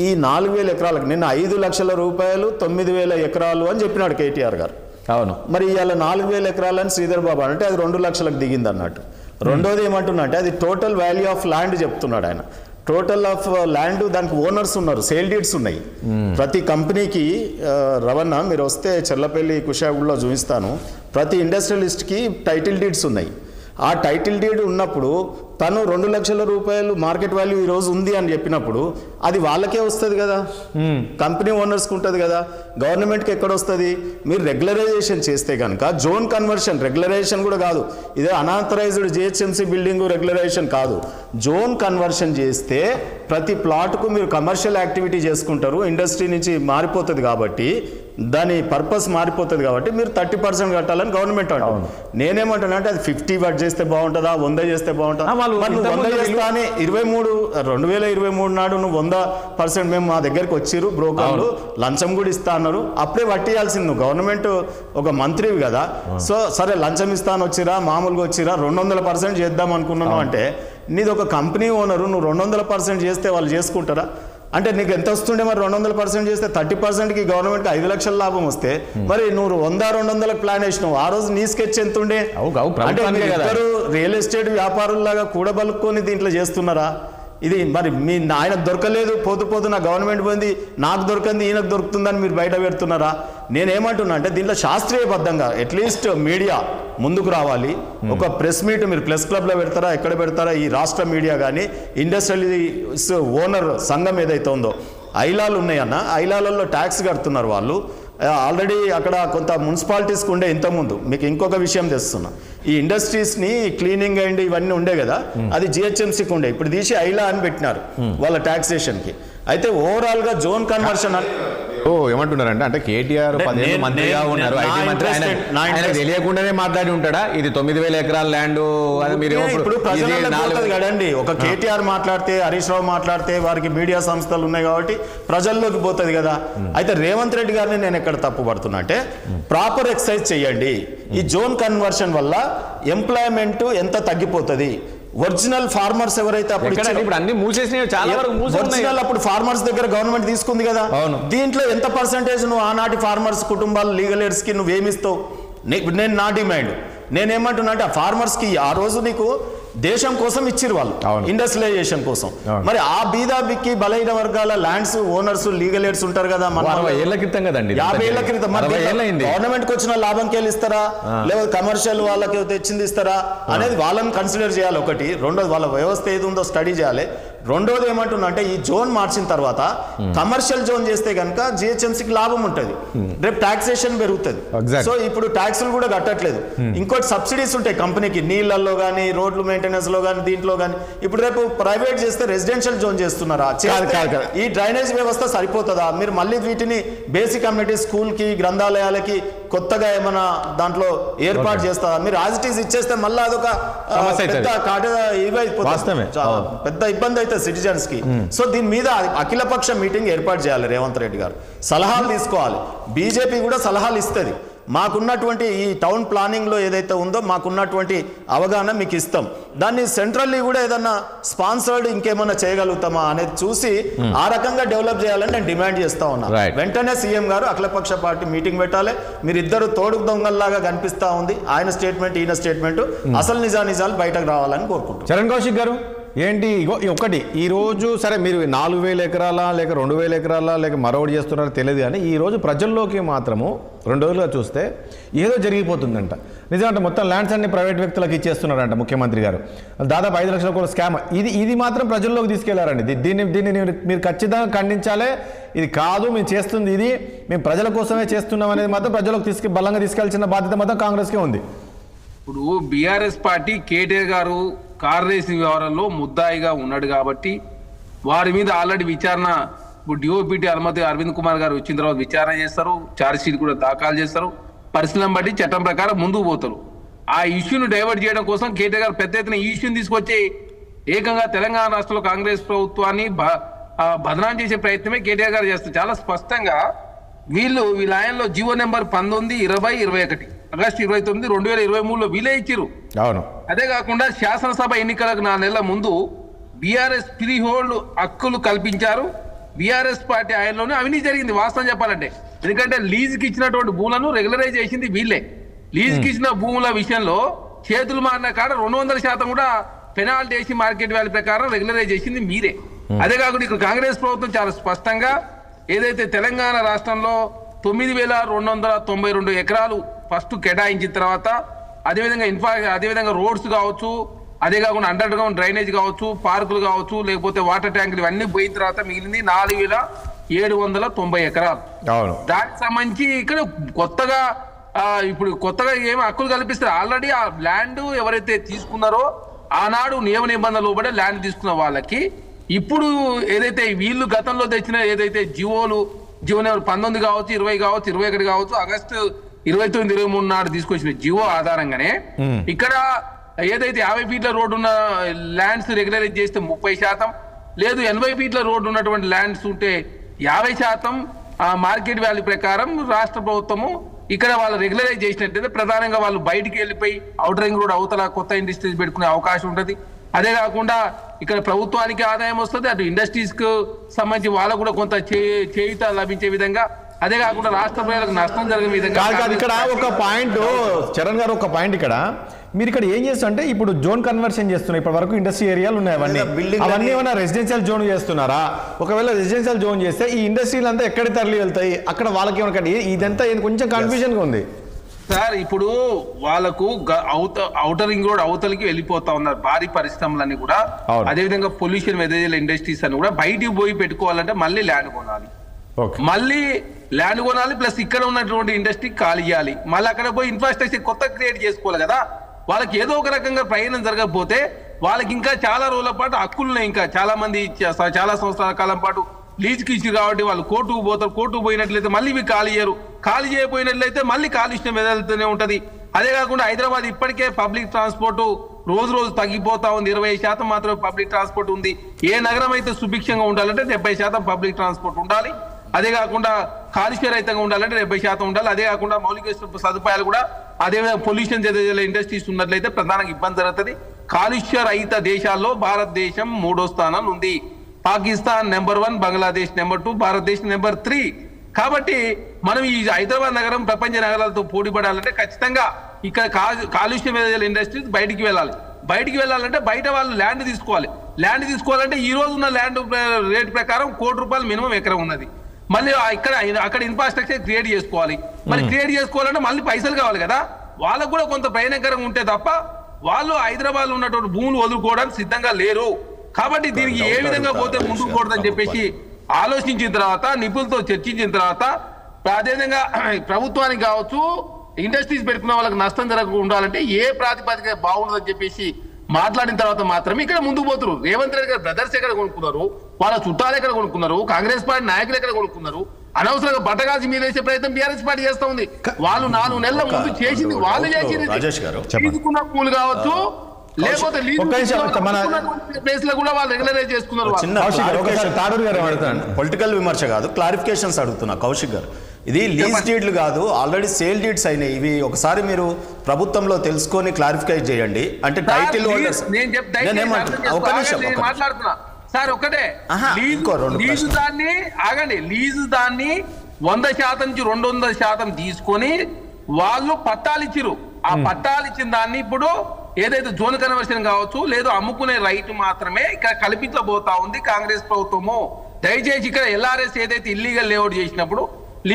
ఈ 4,000 ఎకరాలకు నిన్న 5 లక్షల రూపాయలు 9,000 ఎకరాలు అని చెప్పినాడు కేటీఆర్ గారు. అవును, మరి ఇవాళ 4,000 ఎకరాలని శ్రీధర్ బాబు అంటే అది 2 లక్షలకు దిగింది అన్నట్టు. రెండోది ఏమంటున్నా అంటే, అది టోటల్ వాల్యూ ఆఫ్ ల్యాండ్ చెప్తున్నాడు ఆయన. టోటల్ ఆఫ్ ల్యాండ్, దానికి ఓనర్స్ ఉన్నారు, సేల్ డీడ్స్ ఉన్నాయి ప్రతి కంపెనీకి. రవణ మీరు వస్తే చెర్లపల్లి కుషాగూడలో చూపిస్తాను, ప్రతి ఇండస్ట్రియలిస్ట్కి టైటిల్ డీడ్స్ ఉన్నాయి. ఆ టైటిల్ డీడ్ ఉన్నప్పుడు తను 2 లక్షల రూపాయలు మార్కెట్ వాల్యూ ఈరోజు ఉంది అని చెప్పినప్పుడు అది వాళ్ళకే వస్తుంది కదా, కంపెనీ ఓనర్స్కి ఉంటుంది కదా, గవర్నమెంట్కి ఎక్కడ వస్తుంది? మీరు రెగ్యులరైజేషన్ చేస్తే కనుక, జోన్ కన్వర్షన్, రెగ్యులరైజేషన్ కూడా కాదు, ఇదే అనాథరైజ్డ్ జిహెచ్ఎంసీ బిల్డింగ్ రెగ్యులరైజేషన్ కాదు, జోన్ కన్వర్షన్ చేస్తే ప్రతి ప్లాట్కు మీరు కమర్షియల్ యాక్టివిటీ చేసుకుంటారు, ఇండస్ట్రీ నుంచి మారిపోతుంది కాబట్టి, దాని పర్పస్ మారిపోతుంది కాబట్టి మీరు 30% కట్టాలని గవర్నమెంట్ అంటారు. నేనేమంటాను అంటే, అది 50 వాట్ చేస్తే బాగుంటుందా, 100 చేస్తే బాగుంటుందా? 100 చేస్తా అని 2023 నాడు నువ్వు 100% మేము మా దగ్గరికి వచ్చిర్రు బ్రోకర్లు, లంచం కూడా ఇస్తా అన్నారు, అప్పుడే పట్టేయాల్సింది నువ్వు. గవర్నమెంట్ ఒక మంత్రివి కదా. సో సరే లంచం ఇస్తా అని వచ్చిరా, మామూలుగా వచ్చిరా, 200% చేద్దాం అనుకున్నాను అంటే, నీది ఒక కంపెనీ ఓనరు, నువ్వు 200% చేస్తే వాళ్ళు చేసుకుంటారా? అంటే నీకు ఎంత వస్తుండే మరి? 200% చేస్తే 30%కి గవర్నమెంట్కి 5 లక్షల లాభం వస్తే, మరి నువ్వు 100-200 ప్లాన్ వేసినావు. ఆ రోజు నీ స్కెచ్ ఎంత ఉండే? అంటే ఇద్దరు రియల్ ఎస్టేట్ వ్యాపారుల్లాగా కూడబలుక్కొని దీంట్లో చేస్తున్నారా? ఇది మరి మీ ఆయనకు దొరకలేదు, పోతూ నా గవర్నమెంట్ పోయింది, నాకు దొరకంది ఈయనకు దొరుకుతుందని మీరు బయట పెడుతున్నారా? నేనేమంటున్నా అంటే, దీంట్లో శాస్త్రీయబద్ధంగా అట్లీస్ట్ మీడియా ముందుకు రావాలి. ఒక ప్రెస్ మీట్ మీరు ప్రెస్ క్లబ్లో పెడతారా, ఎక్కడ పెడతారా? ఈ రాష్ట్ర మీడియా కానీ, ఇండస్ట్రియల్స్ ఓనర్ సంఘం ఏదైతే ఉందో, ఐలాలు ఉన్నాయన్న, ఐలాలలో ట్యాక్స్ కడుతున్నారు వాళ్ళు. ఆల్రెడీ అక్కడ కొంత మున్సిపాలిటీస్కి ఉండే ఇంతకుముందు. మీకు ఇంకొక విషయం తెస్తున్నా, ఈ ఇండస్ట్రీస్ని క్లీనింగ్ అండ్ ఇవన్నీ ఉండే కదా, అది జిహెచ్ఎంసీకి ఉండే, ఇప్పుడు తీసి ఐలా అని పెట్టినారు వాళ్ళ ట్యాక్సేషన్కి. అయితే ఓవరాల్గా జోన్ కన్వర్షన్ ఏమంటున్నారంటే అంటే కేటీఆర్ 10 ఏళ్ళు మంత్రిగా ఉన్నారు, ఐటీ మంత్రి, ఆయన తెలియకుండానే మాట్లాడి ఉంటాడా ఇది 9,000 ఎకరాల ల్యాండ్ అని? మీరు ఇప్పుడు కదండి, ఒక కేటీఆర్ మాట్లాడితే, హరీష్ రావు మాట్లాడితే వారికి మీడియా సంస్థలు ఉన్నాయి కాబట్టి ప్రజల్లోకి పోతుంది కదా. అయితే రేవంత్ రెడ్డి గారిని నేను ఎక్కడ తప్పు పడుతున్నా అంటే ప్రాపర్ ఎక్సర్సైజ్ చేయండి. ఈ జోన్ కన్వర్షన్ వల్ల ఎంప్లాయ్మెంట్ ఎంత తగ్గిపోతుంది. ఒరిజినల్ ఫార్మర్స్ ఎవరైతే ఇప్పుడు అన్ని మూసేసినాయి, చాలా వరకు ఒరిజినల్ అప్పుడు ఫార్మర్స్ దగ్గర గవర్నమెంట్ తీసుకుంది కదా, దీంట్లో ఎంత పర్సెంటేజ్ నువ్వు ఆనాటి ఫార్మర్స్ కుటుంబాలు లీగల్ ఎయిడ్స్ కి నువ్వేమిస్తావు? నేను నా డిమాండ్ నేనేమంటున్నా అంటే ఆ ఫార్మర్స్ కి ఆ రోజు నీకు దేశం కోసం ఇచ్చిరు వాళ్ళు, ఇండస్ట్రియలైజేషన్ కోసం. మరి ఆ బీదాబిక్కి బలైన వర్గాల ల్యాండ్స్ ఓనర్స్ లీగల్ ఎయిడ్స్ ఉంటారు కదా, 50 ఏళ్ల క్రితం కదండి, 50 ఏళ్ల క్రితం. గవర్నమెంట్ కి వచ్చిన లాభంకి వెళ్ళి ఇస్తారా, లేదా కమర్షియల్ వాళ్ళకి తెచ్చింది ఇస్తారా అనేది వాళ్ళని కన్సిడర్ చేయాలి. ఒకటి. రెండోది వాళ్ళ వ్యవస్థ ఏది ఉందో స్టడీ చేయాలి. రెండోది ఏమంటున్నా అంటే ఈ జోన్ మార్చిన తర్వాత కమర్షియల్ జోన్ చేస్తే కనుక జిహెచ్ఎంసీకి లాభం ఉంటుంది, రేపు టాక్సేషన్ పెరుగుతుంది. సో ఇప్పుడు ట్యాక్సులు కూడా కట్టట్లేదు. ఇంకోటి సబ్సిడీస్ ఉంటాయి కంపెనీకి, నీళ్లలో కానీ రోడ్లు మెయింటెనెన్స్ లో కానీ దీంట్లో కానీ. ఇప్పుడు రేపు ప్రైవేట్ చేస్తే రెసిడెన్షియల్ జోన్ చేస్తున్నారా? ఈ డ్రైనేజ్ వ్యవస్థ సరిపోతుందా? మీరు మళ్ళీ వీటిని బేసిక్ కమ్యూనిటీ స్కూల్ కి గ్రంథాలయాలకి కొత్తగా ఏమైనా దాంట్లో ఏర్పాటు చేస్తారా? మీరు యాజ్ ఇట్ ఈస్ ఇచ్చేస్తే మళ్ళీ అదొక పెద్ద ఇబ్బంది అవుతుంది సిటిజన్స్ కి. సో దీని మీద అఖిలపక్ష మీటింగ్ ఏర్పాటు చేయాలి రేవంత్ రెడ్డి గారు, సలహాలు తీసుకోవాలి. బీజేపీ కూడా సలహాలు ఇస్తుంది. మాకున్నటువంటి ఈ టౌన్ ప్లానింగ్ లో ఏదైతే ఉందో మాకున్నటువంటి అవగాహన మీకు ఇస్తాం, దాన్ని సెంట్రల్లీ కూడా ఏదన్నా స్పాన్సర్డ్ ఇంకేమన్నా చేయగలుగుతామా అనేది చూసి ఆ రకంగా డెవలప్ చేయాలని నేను డిమాండ్ చేస్తా ఉన్నా. వెంటనే సీఎం గారు అఖిలపక్ష పార్టీ మీటింగ్ పెట్టాలి. మీరు ఇద్దరు తోడు దొంగల్లాగా కనిపిస్తా ఉంది, ఆయన స్టేట్మెంట్ ఈయన స్టేట్మెంట్, అసలు నిజాలు బయటకు రావాలని కోరుకుంటున్నాను. చరణ్ కౌశిక్ గారు ఏంటి ఒకటి ఈరోజు సరే మీరు 4,000 ఎకరాల లేక 2,000 ఎకరాల లేక మరొకటి చేస్తున్నారో తెలియదు, కానీ ఈరోజు ప్రజల్లోకి మాత్రము 2 రోజులుగా చూస్తే ఏదో జరిగిపోతుందంట. నిజమంటే మొత్తం ల్యాండ్స్ అన్ని ప్రైవేట్ వ్యక్తులకు ఇచ్చేస్తున్నారంట ముఖ్యమంత్రి గారు, దాదాపు 5 లక్షల కోట్ల స్కామ్. ఇది మాత్రం ప్రజల్లోకి తీసుకెళ్లారండి. దీన్ని మీరు ఖచ్చితంగా ఖండించాలే. ఇది కాదు మేము చేస్తుంది, ఇది మేము ప్రజల కోసమే చేస్తున్నాం అనేది మాత్రం ప్రజలకు బలంగా తీసుకెళ్లాల్సిన బాధ్యత మాత్రం కాంగ్రెస్కే ఉంది. ఇప్పుడు బీఆర్ఎస్ పార్టీ కేటీఆర్ గారు కార్ రేసింగ్ వ్యవహారంలో ముద్దాయిగా ఉన్నాడు కాబట్టి వారి మీద ఆల్రెడీ విచారణ, ఇప్పుడు డిఓపిటి అనుమతి అరవింద్ కుమార్ గారు వచ్చిన తర్వాత విచారణ చేస్తారు, ఛార్జ్ షీట్ కూడా దాఖలు చేస్తారు, పరిశీలన బట్టి చట్టం ప్రకారం ముందుకు పోతారు. ఆ ఇష్యూను డైవర్ట్ చేయడం కోసం కేటీఆర్ గారు పెద్ద ఎత్తున ఈ ఇష్యూని తీసుకొచ్చి ఏకంగా తెలంగాణ రాష్ట్రంలో కాంగ్రెస్ ప్రభుత్వాన్ని బదనాం చేసే ప్రయత్నమే కేటీఆర్ గారు చేస్తారు. చాలా స్పష్టంగా వీళ్ళ ఆయనలో జీవో నెంబర్ 19/20/21 ఆగస్టు 29, 2023లో వీలే ఇచ్చిరు. అవును. అదే కాకుండా శాసనసభ ఎన్నికలకు 4 నెలల ముందు బీఆర్ఎస్ ఫ్రీ హోల్డ్ హక్కులు కల్పించారు. బీఆర్ఎస్ పార్టీ ఆయనలోనే అవినీతి జరిగింది వాస్తవం చెప్పాలంటే. ఎందుకంటే లీజుకి ఇచ్చినటువంటి భూములను రెగ్యులరైజ్ చేసింది వీళ్ళే. లీజుకి ఇచ్చిన భూముల విషయంలో చేతులు మారిన కాడ 200% కూడా పెనాల్టీ వేసి మార్కెట్ వాల్యూ ప్రకారం రెగ్యులరైజ్ చేసింది మీరే. అదే కాకుండా ఇక్కడ కాంగ్రెస్ ప్రభుత్వం చాలా స్పష్టంగా ఏదైతే తెలంగాణ రాష్ట్రంలో 9,292 ఎకరాలు ఫస్ట్ కేటాయించిన తర్వాత అదేవిధంగా రోడ్స్ కావచ్చు, అదే కాకుండా అండర్ గ్రౌండ్ డ్రైనేజ్ కావచ్చు, పార్కులు కావచ్చు, లేకపోతే వాటర్ ట్యాంకులు ఇవన్నీ పోయిన తర్వాత మిగిలింది 4,790 ఎకరాలు. దానికి సంబంధించి ఇక్కడ కొత్తగా ఏమి హక్కులు కల్పిస్తారు. ఆల్రెడీ ఆ ల్యాండ్ ఎవరైతే తీసుకున్నారో ఆనాడు నియమ నిబంధనలు లోబడే ల్యాండ్ తీసుకున్న వాళ్ళకి ఇప్పుడు ఏదైతే వీళ్ళు గతంలో తెచ్చిన ఏదైతే జీవో నెంబర్ 19 కావచ్చు, 20 కావచ్చు, 21 కావచ్చు, ఆగస్టు 29, 23 నాడు తీసుకొచ్చిన జీవో ఆధారంగానే ఇక్కడ ఏదైతే 50 ఫీట్ల రోడ్డు ఉన్న ల్యాండ్స్ రెగ్యులరైజ్ చేస్తే 30%, లేదు 80 ఫీట్ల రోడ్డు ఉన్నటువంటి ల్యాండ్స్ ఉంటే 50% మార్కెట్ వాల్యూ ప్రకారం రాష్ట్ర ప్రభుత్వము ఇక్కడ వాళ్ళు రెగ్యులరైజ్ చేసినట్టయితే ప్రధానంగా వాళ్ళు బయటికి వెళ్ళిపోయి ఔటర్ రింగ్ రోడ్ అవతల కొత్త ఇండస్ట్రీస్ పెట్టుకునే అవకాశం ఉంటుంది. అదే కాకుండా ఇక్కడ ప్రభుత్వానికి ఆదాయం వస్తుంది, అటు ఇండస్ట్రీస్ కు సంబంధించి వాళ్ళకు కూడా కొంత చేయూత లభించే విధంగా, అదే కాకుండా రాష్ట్ర ప్రజలకు నష్టం జరిగే విధంగా. ఇక్కడ ఒక పాయింట్ చరణ్ గారు, ఒక పాయింట్ ఇక్కడ మీరు ఇక్కడ ఏం చేస్తారంటే ఇప్పుడు జోన్ కన్వర్షన్ చేస్తున్నారు. ఇప్పటి వరకు ఇండస్ట్రీ ఏరియాలు ఉన్నాయి, అవన్నీ ఏమైనా రెసిడెన్షియల్ జోన్ చేస్తున్నారా? ఒకవేళ రెసిడెన్షియల్ జోన్ చేస్తే ఈ ఇండస్ట్రీలు అంతా ఎక్కడ తరలి వెళ్తాయి? అక్కడ వాళ్ళకి ఏమైనా ఇదంతా కొంచెం కన్ఫ్యూజన్ గా ఉంది సార్. ఇప్పుడు వాళ్ళకు ఔటర్ రింగ్ రోడ్ అవతలకి వెళ్ళిపోతా ఉన్నారు భారీ పరిశ్రమలన్నీ కూడా. అదేవిధంగా పొల్యూషన్ వెదజల్ ఇండస్ట్రీస్ అని కూడా బయటికి పోయి పెట్టుకోవాలంటే మళ్ళీ ల్యాండ్ కొనాలి, ప్లస్ ఇక్కడ ఉన్నటువంటి ఇండస్ట్రీ ఖాళీ చేయాలి, మళ్ళీ అక్కడ పోయి ఇన్ఫ్రాస్ట్రక్చర్ కొత్త క్రియేట్ చేసుకోవాలి కదా. వాళ్ళకి ఏదో ఒక రకంగా ప్రయాణం జరగకపోతే వాళ్ళకి ఇంకా చాలా రోజుల పాటు హక్కులున్నాయి, ఇంకా చాలా మంది చాలా సంవత్సరాల కాలం పాటు లీజ్కి ఇచ్చి కాబట్టి వాళ్ళు కోర్టుకు పోతారు, కోర్టుకు పోయినట్లయితే మళ్ళీ ఇవి ఖాళీ చేయరు, ఖాళీ చేయకపోయినట్లయితే మళ్ళీ కాలుష్యం వెళ్తూనే ఉంటది. అదే కాకుండా హైదరాబాద్ ఇప్పటికే పబ్లిక్ ట్రాన్స్పోర్ట్ రోజు రోజు తగ్గిపోతా ఉంది. 20% మాత్రమే పబ్లిక్ ట్రాన్స్పోర్ట్ ఉంది. ఏ నగరం అయితే సుభిక్షంగా ఉండాలంటే 70% పబ్లిక్ ట్రాన్స్పోర్ట్ ఉండాలి. అదే కాకుండా కాలుష్య రహితంగా ఉండాలంటే 70% ఉండాలి. అదే కాకుండా మౌలిక సదుపాయాలు కూడా అదేవిధంగా పొల్యూషన్ చేసే ఇండస్ట్రీస్ ఉన్నట్లయితే ప్రధానంగా ఇబ్బంది జరుగుతుంది. కాలుష్య రహిత దేశాల్లో భారతదేశం 3వ స్థానం ఉంది. పాకిస్తాన్ నెంబర్ 1, బంగ్లాదేశ్ నెంబర్ 2, భారతదేశం నెంబర్ 3. కాబట్టి మనం ఈ హైదరాబాద్ నగరం ప్రపంచ నగరాలతో పోటీ పడాలంటే ఖచ్చితంగా ఇక్కడ కాలుష్యం ఇండస్ట్రీస్ బయటికి వెళ్ళాలి. బయటికి వెళ్ళాలంటే బయట వాళ్ళు ల్యాండ్ తీసుకోవాలి. ల్యాండ్ తీసుకోవాలంటే ఈ రోజు ఉన్న ల్యాండ్ రేట్ ప్రకారం ₹1,00,00,000 మినిమం ఎకరం ఉన్నది. మళ్ళీ అక్కడ ఇన్ఫ్రాస్ట్రక్చర్ క్రియేట్ చేసుకోవాలి. మరి క్రియేట్ చేసుకోవాలంటే మళ్ళీ పైసలు కావాలి కదా. వాళ్ళకు కూడా కొంత ప్రయోజనకరంగా ఉంటే తప్ప వాళ్ళు హైదరాబాద్ లో ఉన్నటువంటి భూములు వదులుకోవడానికి సిద్ధంగా లేరు. కాబట్టి దీనికి ఏ విధంగా పోతే ముందుకు పోవద్దని చెప్పేసి ఆలోచించిన తర్వాత, నిపుణులతో చర్చించిన తర్వాత, అదేవిధంగా ప్రభుత్వానికి కావచ్చు, ఇండస్ట్రీస్ పెట్టుకున్న వాళ్ళకి నష్టం జరగకుండా ఉండాలంటే ఏ ప్రాతిపదిక బాగుండదని చెప్పేసి మాట్లాడిన తర్వాత మాత్రమే ఇక్కడ ముందుకు పోతున్నారు. రేవంత్ రెడ్డి గారు బ్రదర్స్ ఎక్కడ కొనుక్కున్నారు, వాళ్ళ చుట్టాలు ఎక్కడ కొనుక్కున్నారు, కాంగ్రెస్ పార్టీ నాయకులు ఎక్కడ కొనుక్కున్నారు, అనవసరంగా బట్టగాల్చి మీద వేసే ప్రయత్నం బీఆర్ఎస్ పార్టీ చేస్తా ఉంది. వాళ్ళు 4 నెలల ముందు చేసింది వాళ్ళు చేసింది తీసుకున్న పూలు కావచ్చు, లేకపోతే ప్లేస్ లో కూడా వాళ్ళు రెగ్యులరైజ్ చేసుకున్నారు. పొలిటికల్ విమర్శ కాదు, క్లారిఫికేషన్స్ అడుగుతున్నా కౌశిక్ గారు. ఇది లీజ్ డీడ్లు కాదు, ఆల్రెడీ సేల్ డీడ్స్ అయినాయి. ఇవి ఒకసారి మీరు ప్రభుత్వంలో తెలుసుకొని క్లారిఫై చేయండి. అంటే టైటిల్ హోల్డర్స్ మాట్లాడుతున్నా సార్ ఒకటే, లీజు దాన్ని ఆగండి, లీజు దాన్ని 100% నుంచి 200% తీసుకొని వాళ్ళు పట్టాలు ఇచ్చిరు. ఆ పట్టాలు ఇచ్చిన దాన్ని ఇప్పుడు ఏదైతే జోన్ కన్వర్షన్ కావచ్చు లేదు అమ్ముకునే రైట్ మాత్రమే ఇక్కడ కల్పించబోతా ఉంది కాంగ్రెస్ ప్రభుత్వము. దయచేసి ఇక్కడ LRS ఏదైతే ఇల్లీగల్ లేఅవుట్ చేసినప్పుడు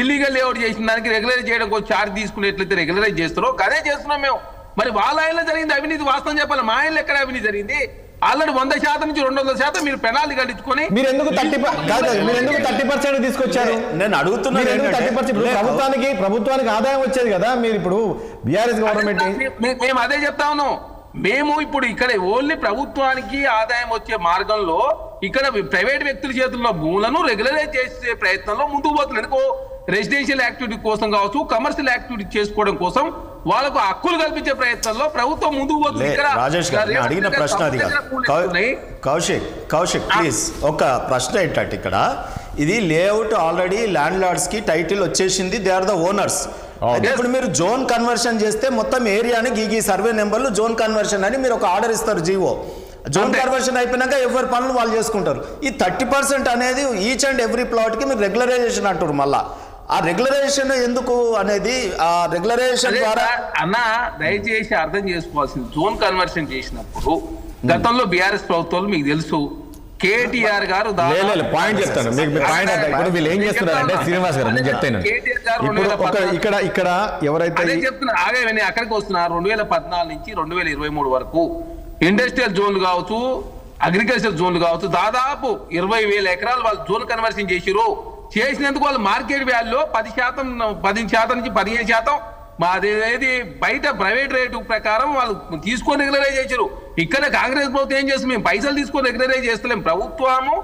ఇల్లీగల్ లేఅవుట్ చేసిన దానికి రెగ్యులరైజ్ చేయడం కోసం ఛార్జ్ తీసుకునేట్లయితే రెగ్యులరైజ్ చేస్తారో అదే చేస్తున్నాం మేము. మరి వాళ్ళ ఆయనలో జరిగింది అవినీతి, వాస్తవం చెప్పాలి. మా ఆయనలో ఎక్కడ అవినీతి జరిగింది? ఆల్రెడీ 100% నుంచి 200% మీరు పెనాల్టీ కట్టించుకొని మీరు ఎందుకు 30% తీసుకొచ్చారు? నేను అడుగుతున్నాను, ప్రభుత్వానికి ఆదాయం వచ్చేది కదా. మీరు ఇప్పుడు బీఆర్ఎస్ గవర్నమెంట్ మేము అదే చెప్తా ఉన్నాం. మేము ఇప్పుడు ఇక్కడ ఓన్లీ ప్రభుత్వానికి ఆదాయం వచ్చే మార్గంలో ఇక్కడ ప్రైవేట్ వ్యక్తుల చేతుల్లో భూములను రెగ్యులరైజ్ చేసే ప్రయత్నంలో ముందుకు పోతుంది. ఎందుకో రెసిడెన్షియల్ యాక్టివిటీ కోసం కావచ్చు, కమర్షియల్ యాక్టివిటీ చేసుకోవడం కోసం వాళ్ళకు హక్కులు కల్పించే ప్రయత్నంలో ప్రభుత్వం ముందుకు పోతుంది. రాజేష్ గారు అడిగిన ప్రశ్న అది కౌశిక్ ప్లీజ్ ఒక ప్రశ్న ఏంటంటే, ఇక్కడ ఇది లేఅవుట్ ఆల్రెడీ ల్యాండ్ లార్డ్స్ కి టైటిల్ వచ్చేసింది, దే ఆర్ ద ఓనర్స్. ఇప్పుడు మీరు జోన్ కన్వర్షన్ చేస్తే మొత్తం ఏరియాని గీ సర్వే నెంబర్లు జోన్ కన్వర్షన్ అని మీరు ఒక ఆర్డర్ ఇస్తారు, జీవో. జోన్ కన్వర్షన్ అయిపోయినాక ఎవరి పనులు వాళ్ళు చేసుకుంటారు. ఈ 30% అనేది ఈచ్ అండ్ ఎవ్రీ ప్లాట్ కి మీరు రెగ్యులరైజేషన్ అంటారు. మళ్ళా ఆ రెగ్యులరైజేషన్ ఎందుకు అనేది, ఆ రెగ్యులరైజేషన్ ద్వారా అన్న దయచేసి అర్థం చేసుకోవాల్సింది, జోన్ కన్వర్షన్ చేసినప్పుడు గతంలో బీఆర్ఎస్ ప్రభుత్వాలు మీకు తెలుసు, కేటీఆర్ గారు పాయింట్ చెప్తాను మీకు. పాయింట్ ఇప్పుడు వీళ్ళు ఏం చేస్తున్నారంటే, శ్రీనివాస్ గారు నేను చెప్తాను, ఇక్కడ ఎవరైతే చెప్తున్నారు అక్కడికి వస్తున్నారు 2014 నుంచి 2023 వరకు ఇండస్ట్రియల్ జోన్లు కావచ్చు, అగ్రికల్చర్ జోన్లు కావచ్చు, దాదాపు 20,000 ఎకరాలు వాళ్ళు జోన్ కన్వర్షన్ చేసినందుకు వాళ్ళు మార్కెట్ వాల్యూలో 10% నుంచి 15% మాదేది బయట ప్రైవేట్ రేటు ప్రకారం వాళ్ళు తీసుకొని రెగ్యులరైజ్ చేశారు. ఇక్కడ కాంగ్రెస్ ప్రభుత్వం ఏం చేస్తుంది, మేము పైసలు తీసుకొని రెగ్యులరైజ్ చేస్తలేం. ప్రభుత్వము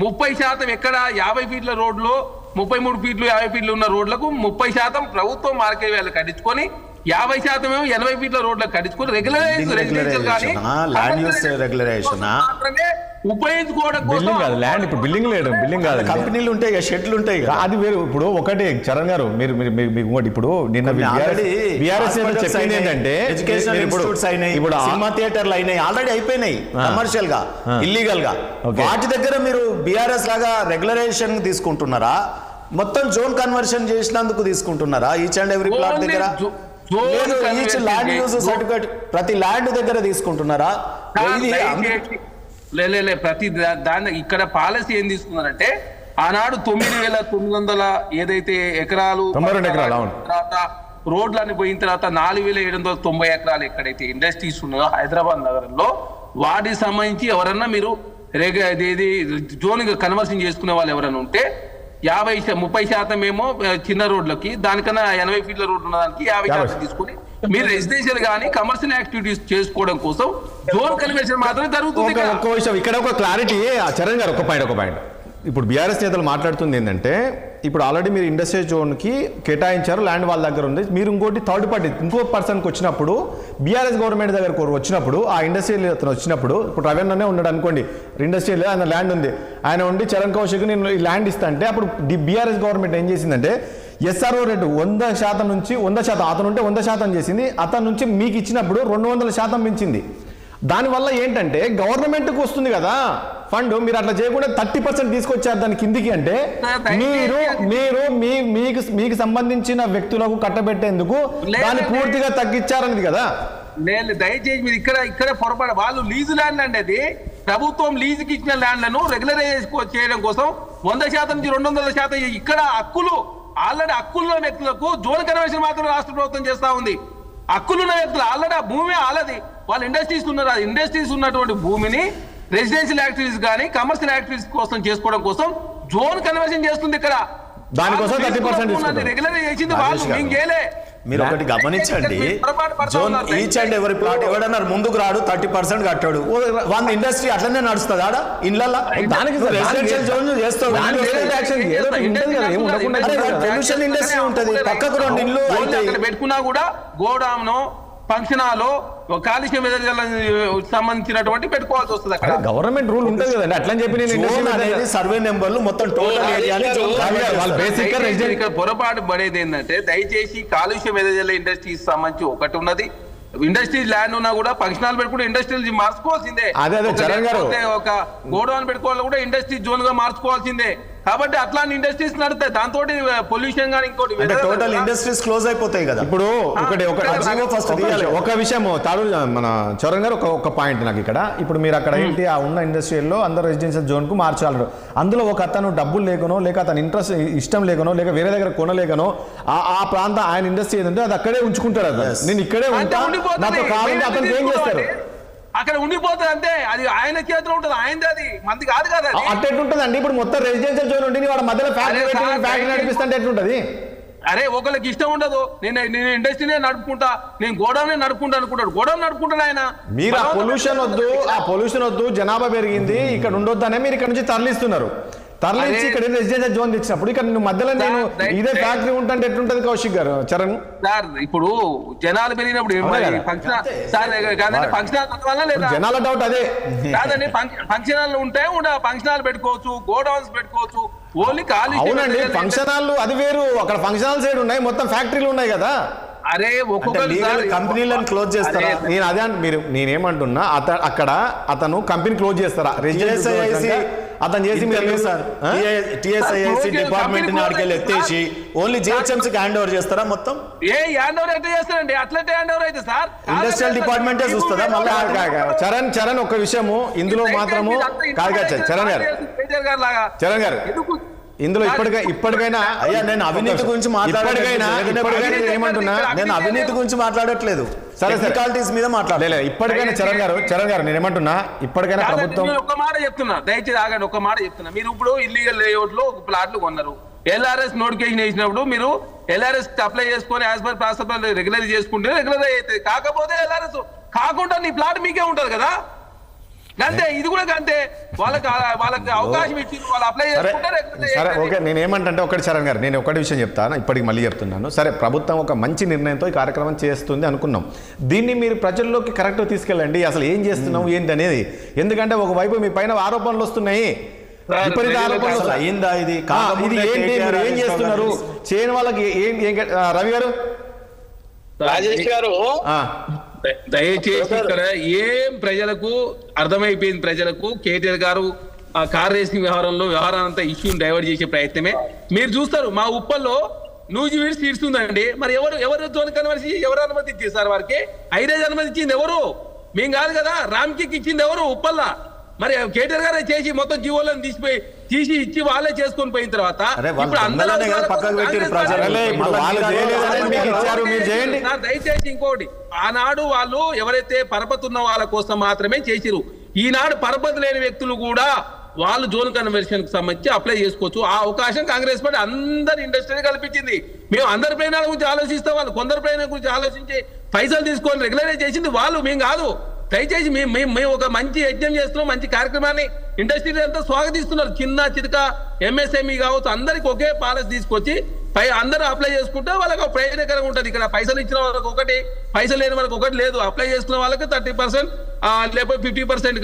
30% ఎక్కడ 50 ఫీట్ల రోడ్లో 33 ఫీట్లు 50 ఫీట్లు ఉన్న రోడ్లకు 30% ప్రభుత్వం మార్కెట్ వాల్యూ కట్టించుకొని 50% ఏమో 80 ఫీట్ల రోడ్లకు కట్టించుకొని రెగ్యులరైజ్ ఉపయోగించుకోవడం కోసం ల్యాండ్ ఇప్పుడు బిల్డింగ్ లేదు, బిల్డింగ్ కాదు, కంపెనీలు ఉంటాయి, షెడ్లు ఉంటాయి. అది వేరు. ఇప్పుడు ఒకటి చరణ్ గారు మీరు ఇప్పుడు నిన్న బీఆర్ఎస్ చెప్పింది ఏంటంటే, ఇప్పుడు సినిమా థియేటర్లు అయినాయి, ఆల్రెడీ అయిపోయినాయి కమర్షియల్ గా, ఇల్లీగల్ గా. వాటి దగ్గర మీరు బీఆర్ఎస్ లాగా రెగ్యులరైజేషన్ తీసుకుంటున్నారా, మొత్తం జోన్ కన్వర్షన్ చేసినందుకు తీసుకుంటున్నారా? ఈచ్ అండ్ ఎవ్రీ ప్లాట్ దగ్గర ఈచ్ ల్యాండ్ యూజ్ సర్టిఫికేట్ ప్రతి ల్యాండ్ దగ్గర తీసుకుంటున్నారా? ప్రతి దాని ఇక్కడ పాలసీ ఏం తీసుకున్నారంటే, ఆనాడు 9,900 ఏదైతే ఎకరాలు తర్వాత రోడ్లన్నీ పోయిన తర్వాత 4,790 ఎకరాలు ఎక్కడైతే ఇండస్ట్రీస్ ఉన్నాయో హైదరాబాద్ నగరంలో, వాటికి సంబంధించి ఎవరన్నా మీరు జోన్ కన్వర్షన్ చేసుకునే వాళ్ళు ఎవరైనా ఉంటే 30% ఏమో చిన్న రోడ్లకి, దానికన్నా 80 ఫీట్ల రోడ్లు ఉన్న దానికి 50% తీసుకుని మీరు రెసిడెన్షియల్ గానీ కమర్షియల్ యాక్టివిటీస్ చేసుకోవడం కోసం జోన్ కన్వర్షన్ మాత్రమే జరుగుతుంది. ఇక్కడ ఒక క్లారిటీ చరణ్ గారు, ఒక పాయింట్ ఇప్పుడు బీఆర్ఎస్ నేతలు మాట్లాడుతుంది ఏంటంటే ఇప్పుడు ఆల్రెడీ మీరు ఇండస్ట్రియల్ జోన్కి కేటాయించారు, ల్యాండ్ వాళ్ళ దగ్గర ఉంది. మీరు ఇంకోటి థర్డ్ పార్టీ ఇంకో పర్సన్కి వచ్చినప్పుడు బీఆర్ఎస్ గవర్నమెంట్ దగ్గరకు వచ్చినప్పుడు ఆ ఇండస్ట్రియల్ అతను వచ్చినప్పుడు ఇప్పుడు రవీణనే ఉన్నాడు అనుకోండి, ఇండస్ట్రియల్ ఆయన ల్యాండ్ ఉంది, ఆయన ఉండి చరణ్ కౌశిక్ నేను ఈ ల్యాండ్ ఇస్తా అంటే అప్పుడు బీఆర్ఎస్ గవర్నమెంట్ ఏం చేసిందంటే ఎస్ఆర్ఓ రేటు 100% నుంచి 100%, అతను ఉంటే 100% చేసింది, అతని నుంచి మీకు ఇచ్చినప్పుడు 200% పెంచింది. దానివల్ల ఏంటంటే గవర్నమెంట్కి వస్తుంది కదా ఫండ్, మీరు అట్లా చేయకుండా 30% తీసుకొచ్చారు దాని కిందికి అంటే మీరు మీకు సంబంధించిన వ్యక్తులకు కట్టబెట్టేందుకు దాన్ని పూర్తిగా తగ్గించారనేది కదా. లేదు, దయచేసి మీరు ఇక్కడ పొరపాటు. వాళ్ళు లీజు ల్యాండ్ అండి, అది ప్రభుత్వం లీజుకి ఇచ్చిన ల్యాండ్లను రెగ్యులరైజ్ చేయడం కోసం 100% నుంచి 200% ఇక్కడ హక్కులు ఆల్రెడీ హక్కులున్న వ్యక్తులకు జోన్ కన్వర్షన్ మాత్రం రాష్ట్ర ప్రభుత్వం చేస్తా ఉంది. హక్కులున్న వ్యక్తులు ఆల్రెడీ ఆ భూమి ఆల్రెడీ వాళ్ళు ఇండస్ట్రీస్ ఉన్నారు, ఆ ఇండస్ట్రీస్ ఉన్నటువంటి భూమిని రెసిడెన్షియల్ యాక్టివిటీస్ కానీ కమర్షియల్ యాక్టివిటీస్ కోసం చేసుకోవడం కోసం జోన్ కన్వర్షన్ చేస్తుంది. ఇక్కడ దానికోసం 30% రెగ్యులర్ చేసింది వాళ్ళు, మేము చేయలే. మీరు ఒకటి గమనించండి, జోన్ ఈచ్ అండ్ ఎవరి ప్లాట్ ఎవడన్నారు ముందుకు రాడు 30% కట్టాడు, వాళ్ళ ఇండస్ట్రీ అట్లనే నడుస్తుంది ఆడ ఇళ్ళల్లో. దానికి రెసిడెన్షియల్ జోన్ చేస్తాడు, పొల్యూషన్ ఇండస్ట్రీ ఉంటుంది, పక్కకు 2 ఇళ్ళు పెట్టుకున్నా కూడా గోడామును ఫంక్షన్ హాల్ కాలుష్యం సంబంధించినటువంటి పెట్టుకోవాల్సి వస్తుంది. అక్కడ గవర్నమెంట్ రూల్ ఉంటుంది కదండి, అట్లా చెప్పి నేను సర్వే నెంబర్లు మొత్తం టోటల్ ఇక్కడ పొరపాటు పడేది ఏంటంటే దయచేసి కాలుష్యం ఎదజల్ల ఇండస్ట్రీస్ సంబంధించి ఒకటి ఉన్నది, ఇండస్ట్రీ ల్యాండ్ ఉన్నా కూడా ఫంక్షన్ హాల్ పెట్టుకుంటే ఇండస్ట్రియల్ మార్చుకోవాల్సిందే. ఒక గోడౌన్ పెట్టుకోవాలి కూడా ఇండస్ట్రీ జోన్ గా మార్చుకోవాల్సిందే. కాబట్టి అట్లాంటి ఇండస్ట్రీస్ నడుతాయి, దాంతో పొల్యూషన్ గానీ ఇంకోటి టోటల్ ఇండస్ట్రీస్ క్లోజ్ అయిపోతాయి కదా. ఇప్పుడు ఒక విషయం తాడు మన చరణ్ గారు ఒక పాయింట్ నాకు ఇక్కడ, ఇప్పుడు మీరు అక్కడ ఏంటి ఆ ఉన్న ఇండస్ట్రియల్లో అందరు రెసిడెన్షియల్ జోన్ కు మార్చాలి, అందులో ఒక అతను డబ్బులు లేకనో లేక అతను ఇంట్రెస్ట్ ఇష్టం లేకనో లేక వేరే దగ్గర కొనలేకనో ఆ ప్రాంతం ఆయన ఇండస్ట్రీ ఏదంటే అది అక్కడే ఉంచుకుంటారు, అది నేను ఇక్కడే ఉంటా నాతో కావాలంటే అతనికి ఏం చేస్తారు, అక్కడ ఉండిపోతుంది అంతే, అది ఆయన చేతిలో ఉంటుంది, ఆయనది, అది మంది కాదు కదా. అట్లా ఎట్లుంటది ఇప్పుడు మొత్తం రెసిడెన్షియల్ జోన్ ఉంటుంది, వాడు మధ్యలో ఫ్యాక్టరీ నడిపిస్తుంటే ఎట్లుంటది? అరే ఒకరికి ఇష్టం ఉండదు, నేను ఇండస్ట్రీనే నడుపుకుంటా, నేను గోడౌన్ నడుపుకుంటా అనుకుంటాడు, గోడౌన్ నడుపుకుంటాను ఆయన. మీరు ఆ పొల్యూషన్ వద్దు జనాభా పెరిగింది ఇక్కడ ఉండొద్దనే మీరు ఇక్కడ నుంచి తరలిస్తున్నారు, తరలించి ఇక్కడ రెసిడెన్షియల్ జోన్ తెచ్చినప్పుడు ఇక్కడ మధ్యలో నేను ఇదే ఫ్యాక్టరీ ఉంటే ఎట్లుంటది కౌశిక్ గారు? చరణ్ సార్ ఇప్పుడు జనాలు పెరిగినప్పుడు జనాల డౌట్ అదే కాదండి, ఫంక్షన్ హాల్ ఉంటే ఫంక్షన్ హాల్ పెట్టుకోవచ్చు, గోడౌన్స్ పెట్టుకోవచ్చు, ఓన్లీ ఖాళీ. అవునండి, ఫంక్షన్ హాల్ అది వేరు, అక్కడ ఫంక్షన్ హాల్ సైడ్ ఉన్నాయి, మొత్తం ఫ్యాక్టరీలు ఉన్నాయి కదా. అరే ఒక్కొక్క కంపెనీలను క్లోజ్ చేస్తారా? నేను అదే నేనేమంటున్నా, అతను కంపెనీ క్లోజ్ చేస్తారా? అతను చేసి టీఎస్ఐఐసి డిపార్ట్మెంట్ నాడికెళ్ళి ఎత్తేసి ఓన్లీ జిహెచ్ఎంసీకి హ్యాండ్ ఓవర్ చేస్తారా మొత్తం? హ్యాండ్ ఓవర్ అయితే చేస్తారండి, అట్లయితే హ్యాండ్ ఓవర్ అయితే సార్ ఇండస్ట్రియల్ డిపార్ట్మెంటే చూస్తుందా? మళ్ళీ చరణ్ ఒక విషయము ఇందులో మాత్రము కాదు చరణ్ గారు ఇందులో ఇప్పటికైనా అయ్యా నేను అవినీతి గురించి ఏమంటున్నా, నేను అవినీతి గురించి మాట్లాడట్లేదు, టెక్నికాలిటీస్ మీద మాట్లాడలేదు. ఇప్పటికైనా చరణ్ గారు నేను ఏమంటున్నా, ఇప్పటికైనా ప్రభుత్వం ఒక మాట చెప్తున్నా, దయచేసి ఆగండి, ఒక మాట చెప్తున్నా. మీరు ఇప్పుడు ఇల్లీగల్ లేఅవుట్ లో ప్లాట్లు కొన్నారు, LRS నోటిఫికేషన్ వేసినప్పుడు మీరు LRS అప్లై చేసుకొని యాజ్ పర్ ప్రాసెస్ రెగ్యులర్ చేసుకుంటే రెగ్యులర్ అవుతుంది, కాకపోతే LRS కాకుండా నీ ప్లాట్ మీకే ఉంటది కదా, అంతే. ఇది కూడా అంతే, వాళ్ళకి అవకాశం ఇచ్చి వాళ్ళు అప్లై చేసుకుంటే. సరే ఓకే, నేను ఏమంటే ఒకటి చరణ్ గారు, నేను ఒకటి విషయం చెప్తాను, ఇప్పటికి మళ్ళీ చెప్తున్నాను. సరే ప్రభుత్వం ఒక మంచి నిర్ణయంతో ఈ కార్యక్రమం చేస్తుంది అనుకున్నాం, దీన్ని మీరు ప్రజల్లోకి కరెక్ట్గా తీసుకెళ్ళండి, అసలు ఏం చేస్తున్నాం ఏంటి అనేది. ఎందుకంటే ఒకవైపు మీ పైన ఆరోపణలు వస్తున్నాయి, విపరీత ఆరోపణలు అయిందా, ఇది ఏంటి మీరు ఏం చేస్తున్నారు చేయని వాళ్ళకి రవి గారు రాజేష్ గారు దయచేసి ఇక్కడ ఏం ప్రజలకు అర్థమైపోయింది, ప్రజలకు కేటీఆర్ గారు ఆ కార్ రేసింగ్ వ్యవహారం అంతా ఇష్యూని డైవర్ట్ చేసే ప్రయత్నమే. మీరు చూస్తారు మా ఉప్పల్లో నూజివీడు సీట్స్ ఉందండి, మరి ఎవరు జోన్ కన్వర్సి ఎవరు అనుమతి ఇచ్చింది సార్? వారికి ఐదేజ్ అనుమతి ఇచ్చింది ఎవరు? మేము కాదు కదా. రామ్కి ఇచ్చింది ఎవరు? ఉప్పల్లా. మరి కేటీఆర్ గారే చేసి మొత్తం జీవోలను తీసి ఇచ్చి వాళ్ళే చేసుకొని పోయిన తర్వాత దయచేసి ఇంకోటి, ఆనాడు వాళ్ళు ఎవరైతే పరపతి ఉన్న వాళ్ళ కోసం మాత్రమే చేసిరు, ఈనాడు పరపతి లేని వ్యక్తులు కూడా వాళ్ళు జోన్ కన్వర్షన్ కి సంబంధించి అప్లై చేసుకోవచ్చు. ఆ అవకాశం కాంగ్రెస్ పార్టీ అందరి ఇండస్ట్రీ కల్పించింది. మేము అందరి ప్రయాణాల గురించి ఆలోచిస్తాం, వాళ్ళు కొందరి ప్రయాణాల గురించి ఆలోచించి పైసలు తీసుకొని రెగ్యులరైజ్ చేసింది వాళ్ళు, మేము కాదు. దయచేసి మేము ఒక మంచి యజ్ఞం చేస్తున్నాం, మంచి కార్యక్రమాన్ని ఇండస్ట్రీ అంతా స్వాగతిస్తున్నారు. చిన్న చితక ఎంఎస్ఎంఈ కావచ్చు అందరికి ఒకే పాలసీ తీసుకొచ్చి అందరూ అప్లై చేసుకుంటే వాళ్ళకి ప్రయోజనకరంగా ఉంటుంది. ఇక్కడ పైసలు ఇచ్చిన వాళ్ళకి ఒకటి, పైసలు లేని వాళ్ళకి ఒకటి లేదు. అప్లై చేసుకున్న వాళ్ళకి 30% లేకపోతే 50%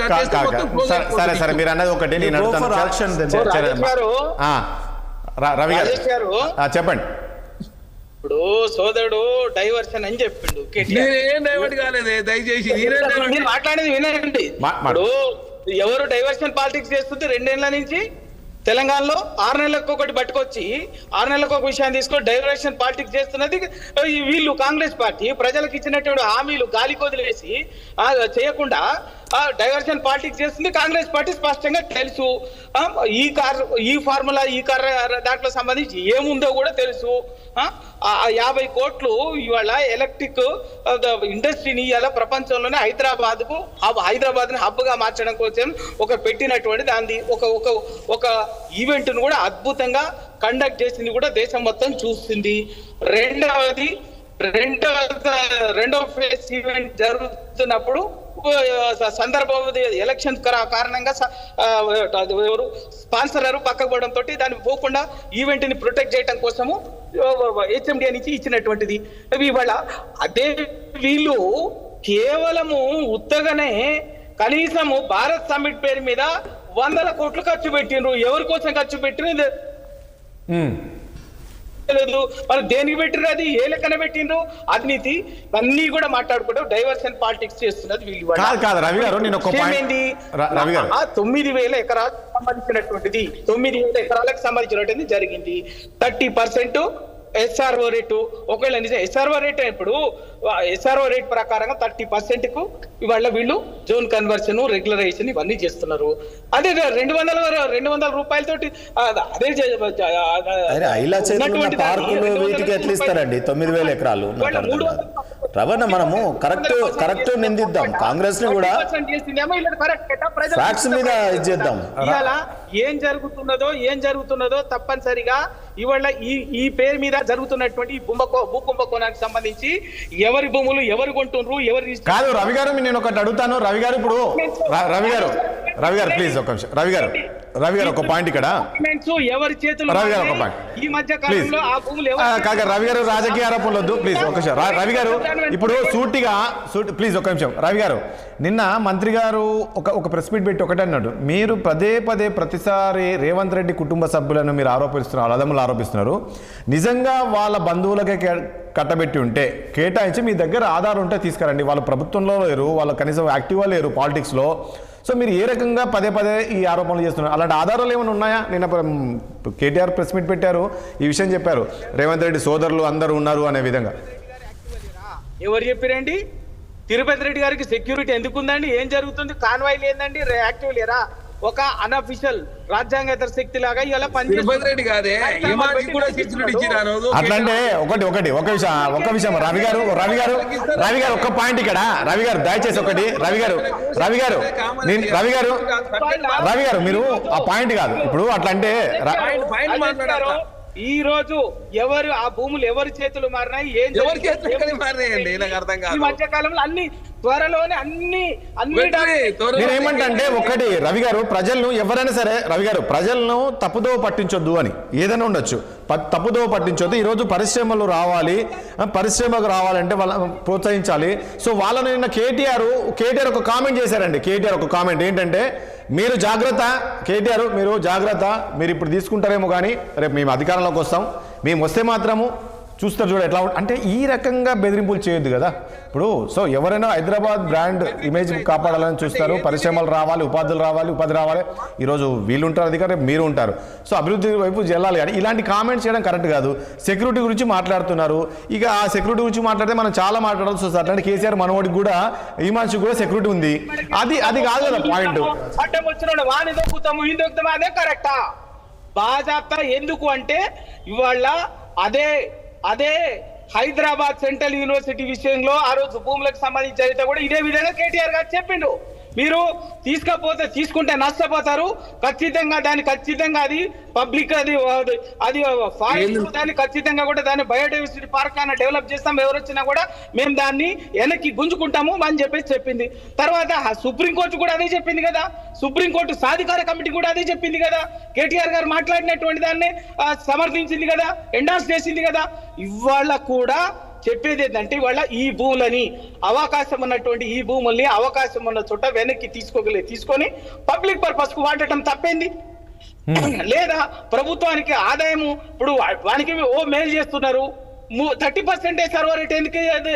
సరే సరే మీరు అన్నది ఒకటి. నేను రవి గారు చెప్పండి. ఇప్పుడు సోదరుడు డైవర్షన్ అని చెప్పిండు. నేనేం డైవర్ట్ కాలేదు, దయచేసి మాట్లాడేది వినండి. ఇప్పుడు ఎవరు డైవర్షన్ పాలిటిక్స్ చేస్తుంది 2 ఏళ్ల నుంచి తెలంగాణలో 6 నెలలకు ఒకటి పట్టుకొచ్చి 6 నెలలకు ఒక విషయాన్ని తీసుకొని డైవర్షన్ పాలిటిక్స్ చేస్తున్నది వీళ్ళు. కాంగ్రెస్ పార్టీ ప్రజలకు ఇచ్చినటువంటి హామీలు గాలి కొదిలేసి చేయకుండా డైవర్షన్ పాలిటిక్స్ చేస్తుంది కాంగ్రెస్ పార్టీ. స్పష్టంగా తెలుసు. ఈ ఫార్ములా ఈ దాంట్లో సంబంధించి ఏముందో కూడా తెలుసు. 50 కోట్లు ఇవాళ ఎలక్ట్రిక్ ఇండస్ట్రీని ఇవాళ ప్రపంచంలోనే హైదరాబాద్ ని హబ్ గా మార్చడం కోసం పెట్టినటువంటి దాన్ని ఒక ఈవెంట్ ను కూడా అద్భుతంగా కండక్ట్ చేసింది కూడా దేశం మొత్తం చూస్తుంది. రెండో ఫేజ్ ఈవెంట్ జరుగుతున్నప్పుడు సందర్భం ఎలక్షన్ కారణంగా ఎవరు స్పాన్సర్ పక్కకు పోవడం తోటి దాన్ని పోకుండా ఈవెంట్ ని ప్రొటెక్ట్ చేయడం కోసము హెచ్ఎండిఏ నుంచి ఇచ్చినటువంటిది. ఇవాళ అదే వీళ్ళు కేవలము ఉత్తగానే కనీసము భారత్ సమ్మిట్ పేరు మీద 100 కోట్లు ఖర్చు పెట్టిండ్రు. ఎవరి కోసం ఖర్చు పెట్టిండ్రు లేదు, వాళ్ళు దేనికి పెట్టిండ్రు, అది ఏ లెక్కన పెట్టిండ్రు, అవినీతి అన్ని కూడా మాట్లాడుకుంటూ డైవర్షన్ పాలిటిక్స్ చేస్తున్నది వీళ్ళు. 9,000 ఎకరాలకు సంబంధించినటువంటిది 9,000 ఎకరాలకు సంబంధించినటువంటిది జరిగింది. 30% SRO రేటు. ఒకవేళ నిజం SRO రేట్ ఇప్పుడు SRO రేట్ ప్రకారంగా 30% కు ఇవాళ వీళ్ళు జోన్ కన్వర్షన్, రెగ్యులరైజేషన్ ఇవన్నీ చేస్తున్నారు. అదే 200 రూపాయలతోటి అదే పార్కులు వీటికి ఎట్లా ఇస్తారండి 9,000 ఎకరాలు? రవణ మనము కరెక్ట్ నిందిద్దాం కాంగ్రెస్ ని కూడా, ఫ్యాక్ట్స్ మీద ఇచ్చేద్దాం. ఇవాళ ఏం జరుగుతున్నదో తప్పనిసరిగా ఇవాళ ఈ పేరు మీద జరుగుతున్నటువంటి భూ కుంభకోణానికి సంబంధించి ఎవరి భూములు ఎవరు కొంటున్నారు, ఎవరు కాదు. రవి గారు నేను ఒకటి అడుగుతాను. రవి గారు ఇప్పుడు రవి గారు ప్లీజ్ ఒక నిమిషం. రవి గారు ఒక పాయింట్ ఇక్కడ. ఎవరి చేతులు రవి గారు ఒక పాయింట్ ఈ మధ్య కాలంలో ఆ భూములు కాక రవి గారు రాజకీయ ఆరోపణలు వద్దు ప్లీజ్ ఒక నిమిషం. రవి గారు ఇప్పుడు సూటిగా ప్లీజ్ ఒక నిమిషం. రవి గారు నిన్న మంత్రి గారు ఒక ప్రెస్ మీట్ పెట్టి ఒకటే అన్నాడు, మీరు పదే ప్రతిసారి రేవంత్ రెడ్డి కుటుంబ సభ్యులను మీరు ఆరోపిస్తున్నారు, అలదమ్ములు ఆరోపిస్తున్నారు. నిజంగా వాళ్ళ బంధువులకే కట్టబెట్టి ఉంటే కేటాయించి మీ దగ్గర ఆధారం ఉంటే తీసుకురండి. వాళ్ళు ప్రభుత్వంలో లేరు, వాళ్ళు కనీసం యాక్టివ్గా లేరు పాలిటిక్స్లో. సో మీరు ఏ రకంగా పదే ఈ ఆరోపణలు చేస్తున్నారు? అలాంటి ఆధారాలు ఏమైనా ఉన్నాయా? నిన్న కేటీఆర్ ప్రెస్ మీట్ పెట్టారు, ఈ విషయం చెప్పారు, రేవంత్ రెడ్డి సోదరులు అందరూ ఉన్నారు అనే విధంగా. ఎవరు చెప్పారండి? తిరుపతి రెడ్డి గారికి సెక్యూరిటీ ఎందుకు ఉందండి? ఏం జరుగుతుంది? కాన్వాయ్ లేదండి, యాక్టివ్ లేరా? ఒక అనఫిషియల్ రాజ్యాంగేతర శక్తి లాగా ఇలా అట్లంటే ఒక విషయం రవి గారు ఒక పాయింట్ ఇక్కడ. రవి గారు దయచేసి ఒకటి. రవి గారు మీరు ఆ పాయింట్ కాదు ఇప్పుడు అట్లంటే ఈ రోజు ఎవరు ఆ భూములు ఎవరి చేతులు మారినాయి, ఈ మధ్య కాలంలో అన్ని త్వరలోనే నేనేమంటే ఒకటి రవి గారు, ప్రజలను ఎవరైనా సరే రవి గారు ప్రజలను తప్పుదోవ పట్టించొద్దు అని ఏదైనా ఉండొచ్చు, తప్పుదోవ పట్టించొద్దు. ఈరోజు పరిశ్రమకు రావాలంటే వాళ్ళని ప్రోత్సహించాలి. సో వాళ్ళని నిన్న కేటీఆర్ ఒక కామెంట్ చేశారండి. కేటీఆర్ ఒక కామెంట్ ఏంటంటే, మీరు జాగ్రత్త కేటీఆర్, మీరు ఇప్పుడు తీసుకుంటారేమో కానీ రేపు మేము అధికారంలోకి వస్తాం, మేము వస్తే మాత్రము చూస్తారు చూడ ఎట్లా అంటే ఈ రకంగా బెదిరింపులు చేయొద్దు కదా. ఇప్పుడు సో ఎవరైనా హైదరాబాద్ బ్రాండ్ ఇమేజ్ కాపాడాలని చూస్తారు, పరిశ్రమలు రావాలి, ఉపాధి రావాలి. ఈరోజు వీళ్ళు ఉంటారు అధికారులు, మీరు ఉంటారు. సో అభివృద్ధి వైపు వెళ్ళాలి కానీ ఇలాంటి కామెంట్స్ చేయడం కరెక్ట్ కాదు. సెక్యూరిటీ గురించి మాట్లాడుతున్నారు. ఇక ఆ సెక్యూరిటీ గురించి మాట్లాడితే మనం చాలా మాట్లాడాల్సి వస్తుంది. అట్లాంటి కేసీఆర్ మనోడికి కూడా ఈ మనిషికి కూడా సెక్యూరిటీ ఉంది. అది కాదు కదా పాయింట్. కరెక్టా బాజాప్తా ఎందుకు అంటే ఇవాళ అదే హైదరాబాద్ సెంట్రల్ యూనివర్సిటీ విషయంలో ఆ రోజు భూములకు సంబంధించి అయితే కూడా ఇదే విధంగా కేటీఆర్ గారు చెప్పిండు. మీరు తీసుకుంటే నష్టపోతారు ఖచ్చితంగా. అది పబ్లిక్ అది ఫారెస్ట్, దాన్ని ఖచ్చితంగా కూడా దాన్ని బయోడైవర్సిటీ పార్క్ అన్న డెవలప్ చేస్తాం, ఎవరు వచ్చినా కూడా మేము దాన్ని వెనక్కి గుంజుకుంటాము అని చెప్పేసి చెప్పింది. తర్వాత సుప్రీంకోర్టు కూడా అదే చెప్పింది కదా, సుప్రీంకోర్టు సాధికార కమిటీ కూడా అదే చెప్పింది కదా, కేటీఆర్ గారు మాట్లాడినటువంటి దాన్ని సమర్థించింది కదా, ఎండార్స్ చేసింది కదా. ఇవాళ కూడా చెప్పేది ఏంటంటే ఇవాళ ఈ భూములని అవకాశం ఉన్నటువంటి ఈ భూముల్ని అవకాశం ఉన్న చోట వెనక్కి తీసుకొని పబ్లిక్ పర్పస్ కు వాడటం తప్పేంది? లేదా ప్రభుత్వానికి ఆదాయము ఇప్పుడు వానికి మేలు చేస్తున్నారు, 30% సర్వర్ రేట్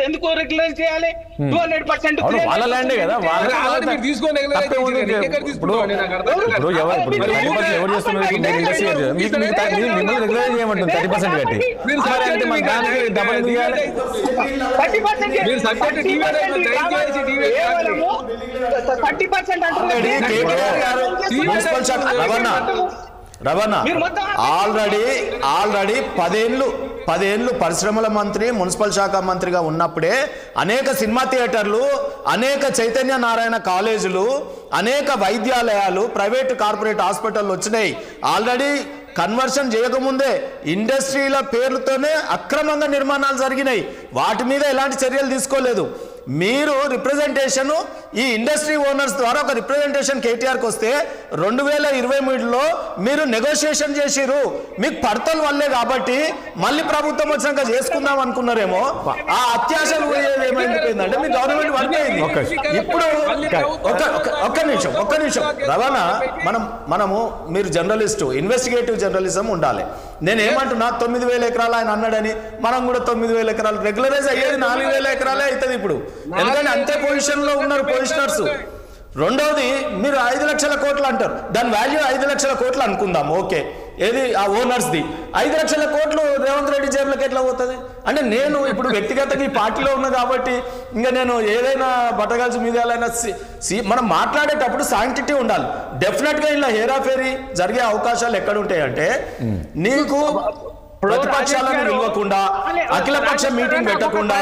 ఎందుకు రెగ్యులైజ్ చేయాలి? 200% వాళ్ళ ల్యాండే కదా, రవణ ఆల్రెడీ 10 ఏళ్ళు పరిశ్రమల మంత్రి, మున్సిపల్ శాఖ మంత్రిగా ఉన్నప్పుడే అనేక సినిమా థియేటర్లు, అనేక చైతన్య నారాయణ కాలేజీలు, అనేక వైద్యాలయాలు, ప్రైవేట్ కార్పొరేట్ హాస్పిటల్ వచ్చినాయి. ఆల్రెడీ కన్వర్షన్ చేయకముందే ఇండస్ట్రీల పేర్లతోనే అక్రమంగా నిర్మాణాలు జరిగినాయి. వాటి మీద ఎలాంటి చర్యలు తీసుకోలేదు. మీరు రిప్రజెంటేషన్ ఈ ఇండస్ట్రీ ఓనర్స్ ద్వారా ఒక రిప్రజెంటేషన్ కేటీఆర్కి వస్తే 2023లో మీరు నెగోషియేషన్ చేసిరు, మీకు పడతల వల్లే కాబట్టి మళ్ళీ ప్రభుత్వం వచ్చినాక చేసుకుందాం అనుకున్నారేమో. ఆ అత్యాశలు ఏమైందంటే మీ గవర్నమెంట్ పడిపోయింది. ఇప్పుడు ఒక్క నిమిషం రవాణా, మనము మీరు జర్నలిస్టు, ఇన్వెస్టిగేటివ్ జర్నలిజం ఉండాలి. నేను ఏమంటున్నా 9,000 ఎకరాలు ఆయన అన్నాడని మనం కూడా 9,000 ఎకరాలు రెగ్యులరైజ్ అయ్యేది 4,000 ఎకరాలే అవుతుంది ఇప్పుడు, ఎందుకంటే అంతే పొజిషన్ లో ఉన్నారు పొజిషనర్స్. రెండవది మీరు 5 లక్షల కోట్లు అంటారు, దాని వాల్యూ 5 లక్షల కోట్లు అనుకుందాం, ఓకే. ఏది ఆ ఓనర్స్ ది 5 లక్షల కోట్లు రేవంత్ రెడ్డి జేబులకు ఎట్లా పోతుంది? అంటే నేను ఇప్పుడు వ్యక్తిగతంగా ఈ పార్టీలో ఉన్నా కాబట్టి ఇంకా నేను ఏదైనా బట్టగాల్సి మీడియాలైనా మనం మాట్లాడేటప్పుడు సాంక్టిటీ ఉండాలి. డెఫినెట్ గా ఇలా హేరాఫేరీ జరిగే అవకాశాలు ఎక్కడ ఉంటాయంటే, నీకు ప్రతిపక్షాలను పిలవకుండా, అఖిలపక్ష మీటింగ్ పెట్టకుండా,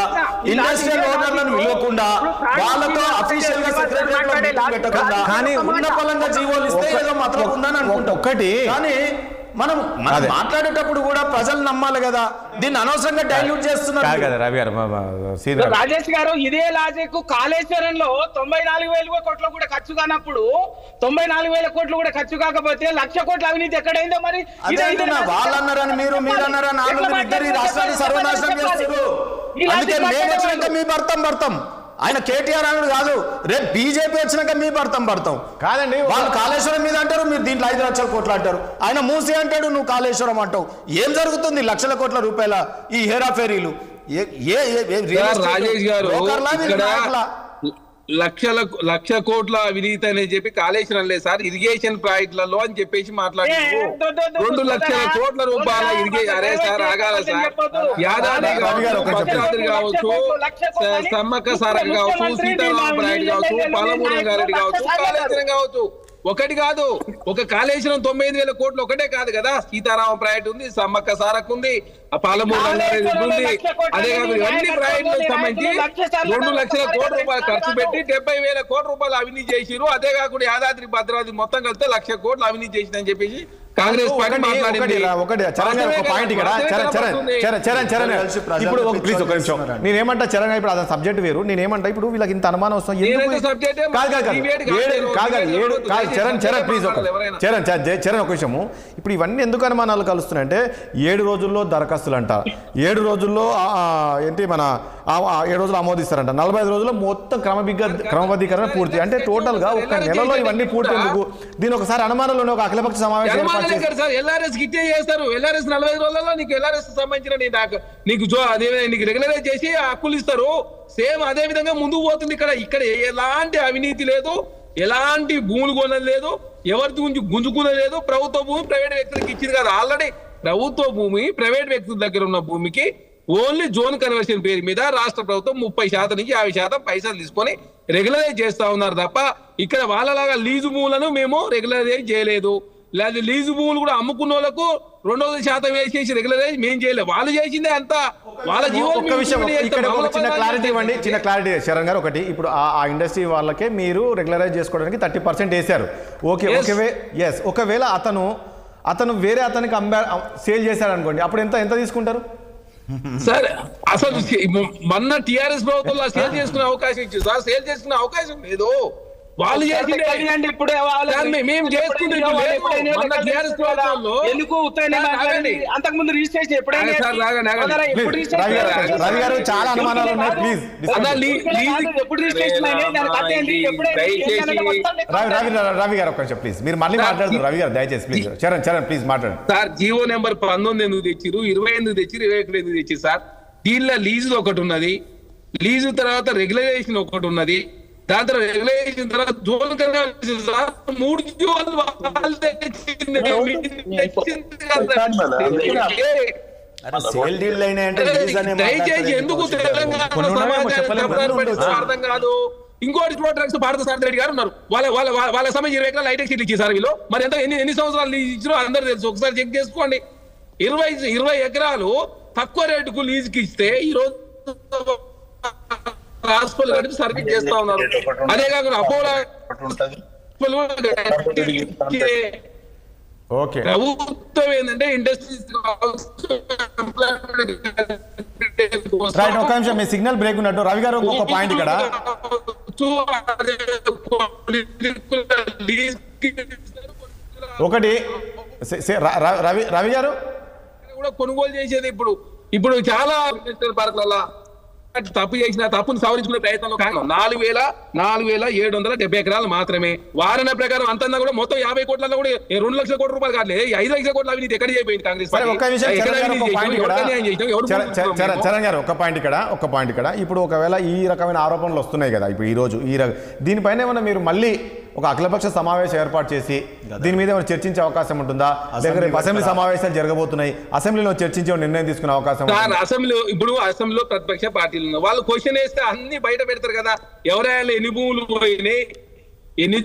ఇండస్ట్రియల్ ఓనర్లను పిలవకుండా, వాళ్ళతో అఫీషియల్ గా సెక్రటరీ మీటింగ్ పెట్టకుండా, కానీ ఉన్న పలంగా జీవోలు ఇస్తే ఏదో మాత్రం ఉందని అనుకుంటాం. ఒకటి కానీ మనం మాట్లాడేటప్పుడు కూడా ప్రజలు నమ్మాలి కదా, దీన్ని అనవసరంగా డైల్యూట్ చేస్తున్నారు. రాజేష్ గారు, ఇదే లాజిక్ కాళేశ్వరంలో 94,000 కోట్లు కూడా ఖర్చు కానప్పుడు, 94,000 కోట్లు కూడా ఖర్చు కాకపోతే 1,00,000 కోట్ల అవినీతి ఎక్కడైందో మరి? వాళ్ళు అన్నారని మీరు అన్నారని ఇద్దరు రాష్ట్రాన్ని సర్వనాశనం చేస్తారు. అందుకే మేము వచ్చినాక మీ భర్తం ఆయన కేటీఆర్ అన్నాడు కాదు, రేపు బీజేపీ వచ్చినాక మీ భర్తం కాదండి. వాళ్ళు కాళేశ్వరం మీద అంటారు, మీరు దీంట్లో 5 లక్షల కోట్లు అంటారు. ఆయన మూసి అంటాడు, నువ్వు కాళేశ్వరం అంటావు. ఏం జరుగుతుంది? లక్షల కోట్ల రూపాయల ఈ హేరాఫేరీలు. రాజేష్ గారు, లక్ష కోట్ల అవినీతి అని చెప్పి కాళేశ్వరం లేదు సార్, ఇరిగేషన్ ప్రాజెక్టులలో అని చెప్పేసి మాట్లాడారు. 2 లక్షల కోట్ల రూపాయల ఇరిగేషన్. అరే సార్ ఆగాల సార్, యాదాద్రి భద్రాద్రి కావచ్చు, సమ్మక్క సారక్క కావచ్చు, సీతారామ ప్రాజెక్ట్ కావచ్చు, పాలమూరు రంగారెడ్డి కావచ్చు, కాళేశ్వరం కావచ్చు. ఒకటి కాదు, ఒక కాళేశ్వరం 9,000 కోట్లు ఒకటే కాదు కదా, సీతారామ ప్రాజెక్ట్ ఉంది, సమ్మక్క సారక్క ఉంది, పాలమూరు రంగారెడ్డి ఉంది. అదే కాదు, ఇవన్నీ ప్రాజెక్టులకు సంబంధించి 2 లక్షల కోట్ల రూపాయలు ఖర్చు పెట్టి 70,000 కోట్ల రూపాయలు అవినీతి చేసిరు. అదే కాకుండా యాదాద్రి భద్రాద్రి మొత్తం కలిస్తే 1,00,000 కోట్లు అవినీతి చేసిందని చెప్పేసి కాంగ్రెస్ పార్టీ మాట్లాడింది. నేనేమంటా చరణ్, ఇప్పుడు అదే సబ్జెక్ట్ వేరు. నేనేమంటా ఇప్పుడు వీళ్ళకి ఇంత అనుమానం వస్తుంది. చరణ్ ఒక విషయము, ఇప్పుడు ఇవన్నీ ఎందుకు అనుమానాలు కలుస్తున్నాయంటే 7 రోజుల్లో దరఖాస్తులు అంట, 7 రోజుల్లో ఏంటి మన 7 రోజులు ఆమోదిస్తారంట, 45 రోజుల్లో మొత్తం క్రమబద్ధీకరణ పూర్తి. అంటే టోటల్ గా 1 నెలలో ఇవన్నీ పూర్తి ఎందుకు? దీని ఒకసారి అనుమానంలో ఒక అఖిలపక్ష సమావేశం ఎల్ఆర్ఎస్ గిట్టే చేస్తారు. ఎల్ఆర్ఎస్ 45 రోజులలో నీకు ఎల్ఆర్ఎస్ సంబంధించిన నీకు రెగ్యులరైజ్ చేసి హక్కులు ఇస్తారు. సేమ్ అదే విధంగా ముందుకు పోతుంది. ఇక్కడ ఎలాంటి అవినీతి లేదు, ఎలాంటి భూములు కొనలేదు లేదు, ఎవరి గురించి గుంజుకునే లేదు. ప్రభుత్వ భూమి ప్రైవేట్ వ్యక్తులకు ఇచ్చింది కదా. ఆల్రెడీ ప్రభుత్వ భూమి ప్రైవేట్ వ్యక్తుల దగ్గర ఉన్న భూమికి ఓన్లీ జోన్ కన్వర్షన్ పేరు మీద రాష్ట్ర ప్రభుత్వం 30% నుంచి 50% పైసలు తీసుకొని రెగ్యులరైజ్ చేస్తా ఉన్నారు తప్ప ఇక్కడ వాళ్ళలాగా లీజు భూములను మేము రెగ్యులరైజ్ చేయలేదు. లేదా లీజు భూములు కూడా అమ్ముకున్న వాళ్ళకు 2% వేసేసి రెగ్యులరైజ్ మేము చేయలేదు. వాళ్ళు చేసిందే అంతా వాళ్ళ ఒక్క విషయం ఇక్కడ ఒక చిన్న క్లారిటీ ఇవ్వండి, చిన్న క్లారిటీ శరణ్ గారు. ఒకటి ఇప్పుడు ఆ ఇండస్ట్రీ వాళ్ళకే మీరు రెగ్యులరైజ్ చేసుకోవడానికి 30% వేశారు. ఓకే ఒకవేళ అతను వేరే అతనికి సేల్ చేశాడు అనుకోండి, అప్పుడు ఎంత తీసుకుంటారు? సరే అసలు మొన్న టిఆర్ఎస్ ప్రభుత్వంలో సేల్ చేసుకునే అవకాశం ఇచ్చింది సార్. సేల్ చేసుకునే అవకాశం లేదు. వాళ్ళు చేసింది ఇప్పుడు మేము చేసుకుంటే అంతకుముందు రిజిస్ట్రేషన్ ఎప్పుడైనా రవి గారు చాలా అనుమానాలు ఉన్నాయి, ప్లీజ్. రవి గారు ఒక్క నిమిషం ప్లీజ్, మీరు మళ్ళీ మాట్లాడుతున్నారు. రవి గారు దయచేసి ప్లీజ్. చరణ్ ప్లీజ్ మాట్లాడండి సార్. జీవో నెంబర్ 19 ఎందుకు తెచ్చిరు, 20 ఎందుకు తెచ్చిరు, 21 ఎందుకు తెచ్చిరు సార్? దీనిలో లీజు ఒకటి ఉన్నది, లీజు తర్వాత రెగ్యులరైజేషన్ ఒకటి ఉన్నది, దాని తర్వాత రెగ్యులేషన్ తర్వాత జోన్ కన్నా 3 జోన్లు దయచేసి ఎందుకు తెలంగాణ అర్థం కాదు. ఇంకోటి డ్రగ్స్ భారత సారథి రెడ్డి గారు ఉన్నారు, వాళ్ళ సమయం 20 ఎకరాలు హైటెక్ సిటీ ఇచ్చారు. వీళ్ళు మరి ఎంత ఎన్ని సంవత్సరాలు ఇచ్చారో అందరూ తెలుసు, ఒకసారి చెక్ చేసుకోండి. 20 ఎకరాలు తక్కువ రేటుకు లీజుకి ఇస్తే ఈ రోజు హాస్పిటల్ కట్టి సర్వీస్ చేస్తా ఉన్నారు. అదే కాకుండా అపోలో ప్రభుత్వం ఏంటంటే ఇండస్ట్రీస్ ఒక నిమిషం, మీ సిగ్నల్ బ్రేక్ ఉన్నట్టు. రవి గారు ఒక పాయింట్ ఇక్కడ ఒకటి రవి గారు కూడా కొనుగోలు చేసేది ఇప్పుడు చాలా ఇండస్ట్రియల్ పార్కులలో తప్పు చేసిన తప్పును సవరించుకునే ప్రయత్నంలో 4,770 ఎకరాలు మాత్రమే. వారణ ప్రకారం అంతా కూడా మొత్తం 50 కోట్లలో కూడా 2 లక్షల కోట్ల రూపాయలు కాదు, 5 లక్షల కోట్ల అవినీతి ఎక్కడ చేయబోయింది కాంగ్రెస్ చరణ్ గారు ఒక పాయింట్ ఇక్కడ ఇప్పుడు ఒకవేళ ఈ రకమైన ఆరోపణలు వస్తున్నాయి కదా, ఇప్పుడు ఈ రోజు దీనిపైన ఏమన్నా మీరు మళ్ళీ ఒక అఖిలపక్ష సమావేశం ఏర్పాటు చేసి దీని మీద ఏమైనా చర్చించే అవకాశం ఉంటుందా? లేకపోతే అసెంబ్లీ సమావేశాలు జరగబోతున్నాయి, అసెంబ్లీలో చర్చించే నిర్ణయం తీసుకునే అవకాశం? అసెంబ్లీలో ప్రతిపక్ష పార్టీలు వాళ్ళు క్వశ్చన్ వేస్తే అన్ని బయట పెడతారు కదా, ఎవరైనా ఎన్ని భూములు పోయినాయి, ఎన్ని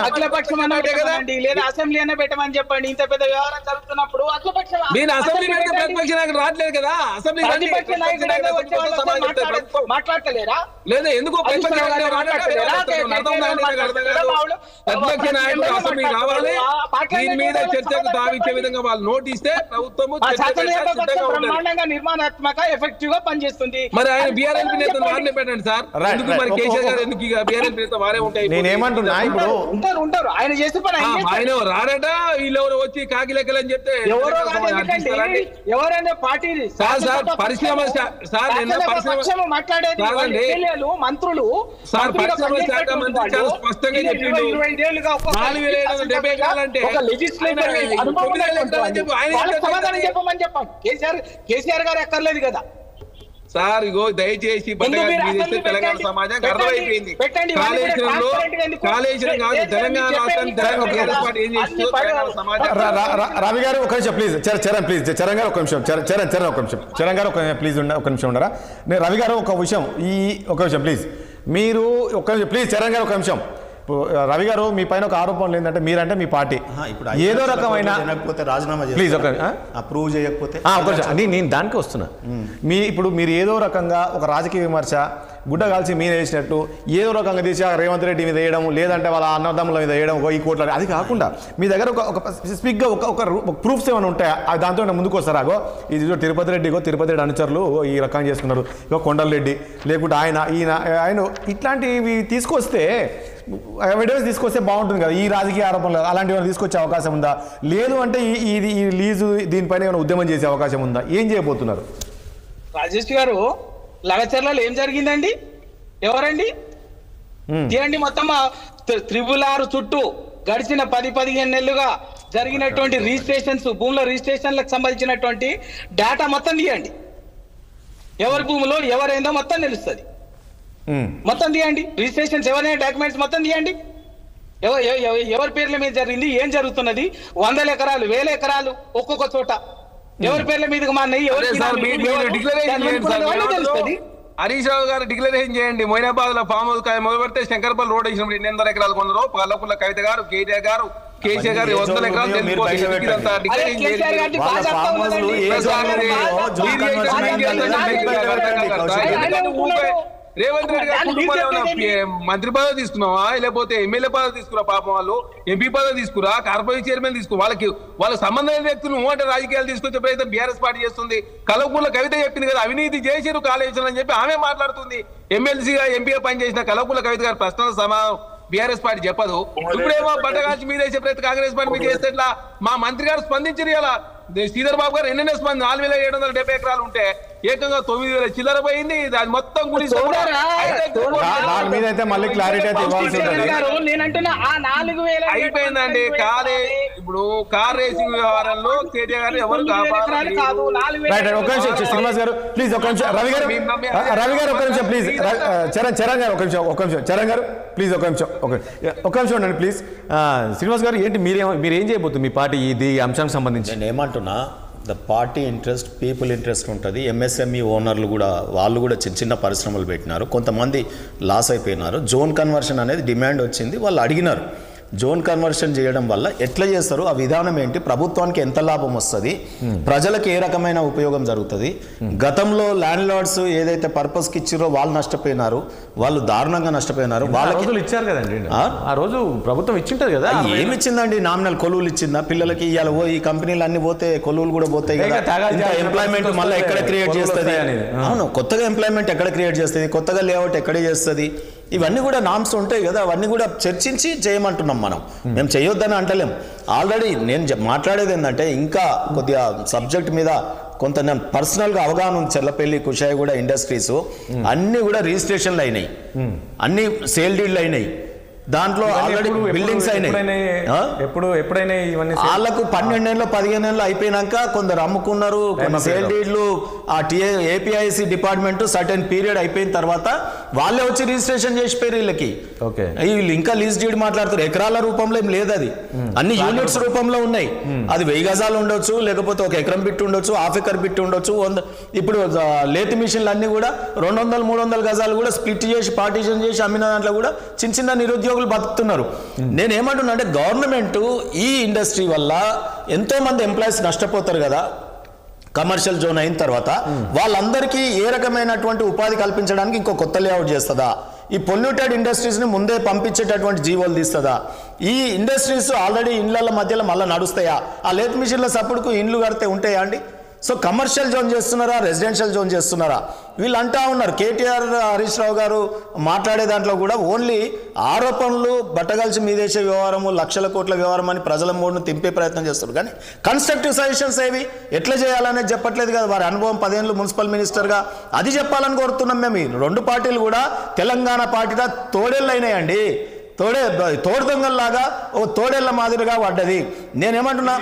అఖిలపక్షం లేదా అసెంబ్లీ అన్న పెట్టమని చెప్పండి. ఇంత పెద్ద వ్యవహారం జరుగుతున్నప్పుడు రావట్లేదు కదా, అసెంబ్లీ మాట్లాడతలేరా? లేదా ఎందుకు ప్రతిపక్ష నాయకులు అసెంబ్లీ రావాలి, దీని మీద చర్చకు తావిచ్చే విధంగా వాళ్ళు నోట్ ఇస్తే ప్రభుత్వము బ్రహ్మాండంగా నిర్మాణాత్మక ఎఫెక్టివ్ గా పనిచేస్తుంది. మరి ఆయన బీఆర్ఎల్పీ నేత వారిని పెట్టండి సార్, ఎందుకు మరి కేసీఆర్ గారు ఎందుకు బీఆర్ఎల్పీ నేత వారే ఉంటాయి? నేనేమంటున్నా, ఇప్పుడు ఉంటారు ఆయన చేసే పని ఆయన రారట, వీళ్ళెవరు వచ్చి కాకి లెక్కలని చెప్తే ఎవరైనా పార్టీ పరిశ్రమ మాట్లాడేది మంత్రులు సార్, పరిశ్రమ శాఖ మంత్రి చాలా స్పష్టంగా చెప్పిండు 4,770 ఎకరాలంటే సమాధానం చెప్పమని చెప్పండి. కేసీఆర్ గారు ఎక్కర్లేదు కదా సార్. ఇగో దయచేసి తెలంగాణ సమాజానికి అర్థమైపోయింది, కాళేశ్వరం కాదు తెలంగాణ రాష్ట్రాన్ని ఏం చేస్తుందో తెలంగాణ సమాజం. రవి గారు ఒక నిమిషం ప్లీజ్, చరణ్ ప్లీజ్, చరణ్ గారు ఒక నిమిషం, చరణ్ ఒక నిమిషం, చరణ్ గారు ప్లీజ్ ఒక నిమిషం ఉండరా. నేను రవి గారు ఒక విషయం ప్లీజ్, మీరు ఒక నిమిషం ప్లీజ్, చరణ్ గారు ఒక నిమిషం. రవి గారు మీ పైన ఒక ఆరోపణలు ఏంటంటే మీరంటే మీ పార్టీ ఏదో రకమైన రాజీనామా ప్లీజ్ అప్రూవ్ చేయకపోతే నేను దానికి వస్తున్నా. ఇప్పుడు మీరు ఏదో రకంగా ఒక రాజకీయ విమర్శ గుడ్డ కాల్చి మీరు వేసినట్టు ఏదో రకంగా తీసి రేవంత్ రెడ్డి మీద వేయడం, లేదంటే వాళ్ళ అన్నదమ్ముల మీద వేయడం, ఈ కోట్ల, అది కాకుండా మీ దగ్గర ఒక స్పెసిఫిక్గా ఒక ప్రూఫ్స్ ఏమైనా ఉంటాయా? దాంతో ముందుకు వస్తారా? ఇది తిరుపతి రెడ్డి అనుచరులు ఈ రకంగా చేసుకున్నారు, కొండల రెడ్డి లేకుంటే ఆయన ఇట్లాంటివి తీసుకొస్తే ఎవిడెన్స్ తీసుకొస్తే బాగుంటుంది కదా. ఈ రాజకీయ ఆరోపణలు అలాంటివి తీసుకొచ్చే అవకాశం ఉందా? లేదు అంటే ఈ లీజు దీనిపైన ఏమైనా ఉద్యమం చేసే అవకాశం ఉందా? ఏం చేయబోతున్నారు? రాజేష్ గారు, లగచర్లలో ఏం జరిగిందండి? ఎవరండి తీయండి? మొత్తం 666 చుట్టూ గడిచిన 10-15 నెలలుగా జరిగినటువంటి రిజిస్ట్రేషన్స్, భూముల రిజిస్ట్రేషన్లకు సంబంధించినటువంటి డేటా మొత్తం తీయండి. ఎవరి భూములో ఎవరైందో మొత్తం తెలుస్తుంది. మొత్తం తీయండి. రిజిస్ట్రేషన్స్ ఎవరైనా డాక్యుమెంట్స్ మొత్తం తీయండి. ఎవరి పేర్ల మీద జరిగింది, ఏం జరుగుతున్నది, 100 ఎకరాలు 1000 ఎకరాలు ఒక్కొక్క చోట ఎవరి పేర్ల మీదకి మా తెలుస్తుంది. హరీష్ రావు గారు డిక్లరేషన్ చేయండి. మొయినాబాద్ లో ఫామ్ హౌస్ మొదలు పెడితే శంకర్పల్లి రోడ్ వేసినప్పుడు 800 ఎకరాలు కొన్నారు. పల్లపుల్ల కవిత గారు, కేటీఆర్ గారు, కేసీఆర్ గారు 100 ఎకరాలు రేవంత్ రెడ్డి గారు మంత్రి పదవి తీసుకున్నావా, లేకపోతే ఎమ్మెల్యే పదవి తీసుకురా, పాపం వాళ్ళు ఎంపీ పదవి తీసుకురా, కార్పొరేషన్ చైర్మన్ తీసుకురా, వాళ్ళకి సంబంధమైన వ్యక్తులు అంటే రాజకీయాలు తీసుకొచ్చే ప్రయత్నం బీఆర్ఎస్ పార్టీ చేస్తుంది. కలవకూర్ల కవిత చెప్పింది కదా, అవినీతి చేసిరు కాళేశ్వరం అని చెప్పి ఆమె మాట్లాడుతుంది. ఎమ్మెల్సీగా ఎంపీగా పనిచేసిన కలవకూర్ల కవిత గారు ప్రశ్నల సమాధానం బీఆర్ఎస్ పార్టీ చెప్పదు. ఇప్పుడేమో బట్టగాల్చి మీద వేసే ప్రయత్నం కాంగ్రెస్ పార్టీ మీద చేస్తే ఎట్లా? మా మంత్రి గారు స్పందించారు. ఇలా శ్రీధర్ బాబు గారు ఎన్ఎన్ఎస్ 4770 ఎకరాలు ఉంటే ఏకంగా 9000 చిల్లర పోయింది. అది మొత్తం గురించి మళ్ళీ క్లారిటీ అయితే అయిపోయిందండి. ఇప్పుడు కార్ రేసింగ్ వ్యవహారంలో కేటీఆర్ గారు ఎవరు శ్రీనివాస్ గారు ప్లీజ్ ఒక నిమిషం, రవి గారు ఒక నిమిషం ప్లీజ్, చరణ్ గారు ఒక నిమిషం, చరణ్ గారు ప్లీజ్ ఒక నిమిషం ఉండండి ప్లీజ్. శ్రీనివాస్ గారు ఏంటి మీరేం చేయబోతుంది మీ పార్టీ ఇది అంశానికి సంబంధించి? నేను ఏమంటున్నా, the party interest, people interest ఉంటుంది. ఎంఎస్ఎంఈ ఓనర్లు కూడా వాళ్ళు కూడా చిన్న చిన్న పరిశ్రమలు పెట్టినారు, కొంతమంది లాస్ అయిపోయినారు. జోన్ కన్వర్షన్ అనేది డిమాండ్ వచ్చింది, వాళ్ళు అడిగినారు. జోన్ కన్వర్షన్ చేయడం వల్ల ఎట్లా చేస్తారు, ఆ విధానం ఏంటి, ప్రభుత్వానికి ఎంత లాభం వస్తుంది, ప్రజలకు ఏ రకమైన ఉపయోగం జరుగుతుంది. గతంలో ల్యాండ్ లార్డ్స్ ఏదైతే పర్పస్కి ఇచ్చారో వాళ్ళు నష్టపోయినారు, వాళ్ళు దారుణంగా నష్టపోయినారు. వాళ్ళకి ఇచ్చారు కదండి, ఆ రోజు ప్రభుత్వం ఇచ్చింటది కదా. ఏమి ఇచ్చిందండి? నామినల్ కొలువులు ఇచ్చిందా పిల్లలకి? ఇవాళ ఈ కంపెనీలు అన్ని పోతే కొలువులు కూడా పోతాయి కదా. ఎంప్లాయ్మెంట్ మళ్ళీ ఎక్కడ క్రియేట్ చేస్తుంది? అవును, కొత్తగా ఎంప్లాయ్మెంట్ ఎక్కడ క్రియేట్ చేస్తుంది, కొత్తగా లేఅవుట్ ఎక్కడ చేస్తుంది? ఇవన్నీ కూడా నామ్స్ ఉంటాయి కదా, అవన్నీ కూడా చర్చించి చేయమంటున్నాం మనం. మేము చేయొద్దని అంటలేం. ఆల్రెడీ నేను మాట్లాడేది ఏంటంటే, ఇంకా కొద్దిగా సబ్జెక్ట్ మీద కొంత నేను పర్సనల్గా అవగాహన ఉంది. చెర్లపల్లి, కుషాయిగూడ ఇండస్ట్రీస్ అన్నీ కూడా రిజిస్ట్రేషన్లు అయినాయి, అన్ని సేల్ డీడ్లు అయినాయి, దాంట్లో ఆల్రెడీ బిల్డింగ్స్ అయినాయి. ఎప్పుడైనా ఇవన్నీ వాళ్ళకు 12 ఏళ్ళు 15 ఏళ్ళు అయిపోయినాక కొందరు అమ్ముకున్నారు. కొన్ని సేల్ డీడ్లు ఆ ఏపీఐసి డిపార్ట్మెంట్ సర్టెన్ పీరియడ్ అయిపోయిన తర్వాత వాళ్ళే వచ్చి రిజిస్ట్రేషన్ చేసిపోయారు వీళ్ళకి. వీళ్ళు ఇంకా లీజ్ డీడ్ మాట్లాడుతారు. ఎకరాల రూపంలో ఏం లేదు, అది అన్ని యూనిట్స్ రూపంలో ఉన్నాయి. అది 1000 గజాలు ఉండొచ్చు, లేకపోతే 1 ఎకరం బిట్ ఉండొచ్చు, హాఫ్ ఎకర్ బిట్ ఉండొచ్చు. ఇప్పుడు లేత్ మిషన్లు అన్ని కూడా 200-300 గజాలు కూడా స్ప్లిట్ చేసి పార్టీషన్ చేసి అమ్మిన దాంట్లో కూడా చిన్న చిన్న నిరుద్యోగులు బతుకుతున్నారు. నేనేమంటున్నా అంటే, గవర్నమెంట్ ఈ ఇండస్ట్రీ వల్ల ఎంతో మంది ఎంప్లాయీస్ నష్టపోతారు కదా. కమర్షియల్ జోన్ అయిన తర్వాత వాళ్ళందరికీ ఏ రకమైనటువంటి ఉపాధి కల్పించడానికి ఇంకో కొత్త లేఅవుట్ చేస్తుందా? ఈ పొల్యూటెడ్ ఇండస్ట్రీస్ని ముందే పంపించేటటువంటి జీవోలు తీస్తుందా? ఈ ఇండస్ట్రీస్ ఆల్రెడీ ఇండ్ల మధ్యలో మళ్ళీ నడుస్తాయా? ఆ లేత్ మిషన్ల సపోర్ట్కు ఇండ్లు కడితే ఉంటాయా అండి? సో కమర్షియల్ జోన్ చేస్తున్నారా, రెసిడెన్షియల్ జోన్ చేస్తున్నారా? వీళ్ళు అంటా ఉన్నారు. కేటీఆర్, హరీష్ రావు గారు మాట్లాడే దాంట్లో కూడా ఓన్లీ ఆరోపణలు, బట్టగలిసి మీదేసే వ్యవహారము, లక్షల కోట్ల వ్యవహారం అని ప్రజల మూడును తింపే ప్రయత్నం చేస్తారు. కానీ కన్స్ట్రక్టివ్ సజెషన్స్ ఏవి, ఎట్లా చేయాలనేది చెప్పట్లేదు కదా. వారి అనుభవం 10 ఏళ్ళు మున్సిపల్ మినిస్టర్గా, అది చెప్పాలని కోరుతున్నాం మేము. 2 పార్టీలు కూడా తెలంగాణ పార్టీగా తోడేళ్ళు అయినాయండి. తోడు దొంగల్లాగా ఓ తోడేళ్ల మాదిరిగా పడ్డది. నేనేమంటున్నా,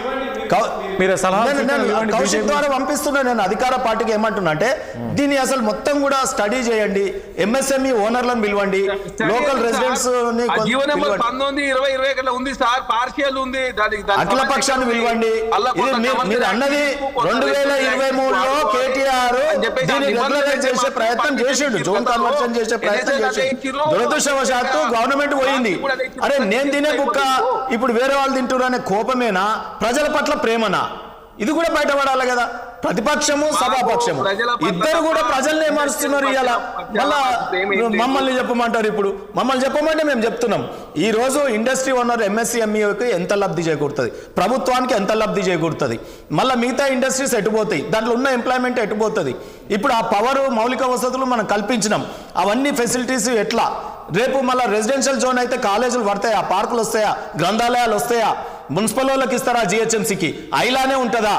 కౌశిక్ ద్వారా పంపిస్తున్నా. నేను అధికార పార్టీకి ఏమంటున్నా అంటే, దీన్ని అసలు మొత్తం కూడా స్టడీ చేయండి, ఎంఎస్ఎంఈ ఓనర్లను పిలవండి, లోకల్ రెసిడెంట్స్ అఖిల పక్షాన్ని పిలవండి. మీరు అన్నది 2023లో కేటీఆర్ దీన్ని రెగ్యులరైజ్ చేసే ప్రయత్నం చేసిండు, జోన్ కన్వర్షన్ చేసే ప్రయత్నం చేసిండు. దురదృష్టవశాత్తు గవర్నమెంట్ పోయింది. అరే నేను తినే బుక్క ఇప్పుడు వేరే వాళ్ళు తింటున్నారు అనే కోపమేనా, ప్రజల పట్ల ప్రేమనా? ఇది కూడా బయటపడాలి కదా. ప్రతిపక్షము, సభాపక్షము ఇద్దరు కూడా ప్రజల్ని ఏమరుస్తున్నారు. ఇవాళ మళ్ళా మమ్మల్ని చెప్పమంటారు. ఇప్పుడు మమ్మల్ని చెప్పమంటే మేము చెప్తున్నాం. ఈ రోజు ఇండస్ట్రీ ఓనర్ ఎంఎస్ఎంఈకి ఎంత లబ్ధి చేకూరుతుంది, ప్రభుత్వానికి ఎంత లబ్ధి చేకూరుతుంది, మళ్ళీ మిగతా ఇండస్ట్రీస్ ఎటుపోతాయి, దాంట్లో ఉన్న ఎంప్లాయ్మెంట్ ఎటుపోతుంది. ఇప్పుడు ఆ పవర్, మౌలిక వసతులు మనం కల్పించినాం, అవన్నీ ఫెసిలిటీస్ ఎట్లా? రేపు మళ్ళీ రెసిడెన్షియల్ జోన్ అయితే కాలేజీలు పడతాయా, పార్కులు వస్తాయా, గ్రంథాలయాలు వస్తాయా, మున్సిపల్ వాళ్ళకి ఇస్తారా, జిహెచ్ఎంసీకి? ఐలానే ఉంటుందా?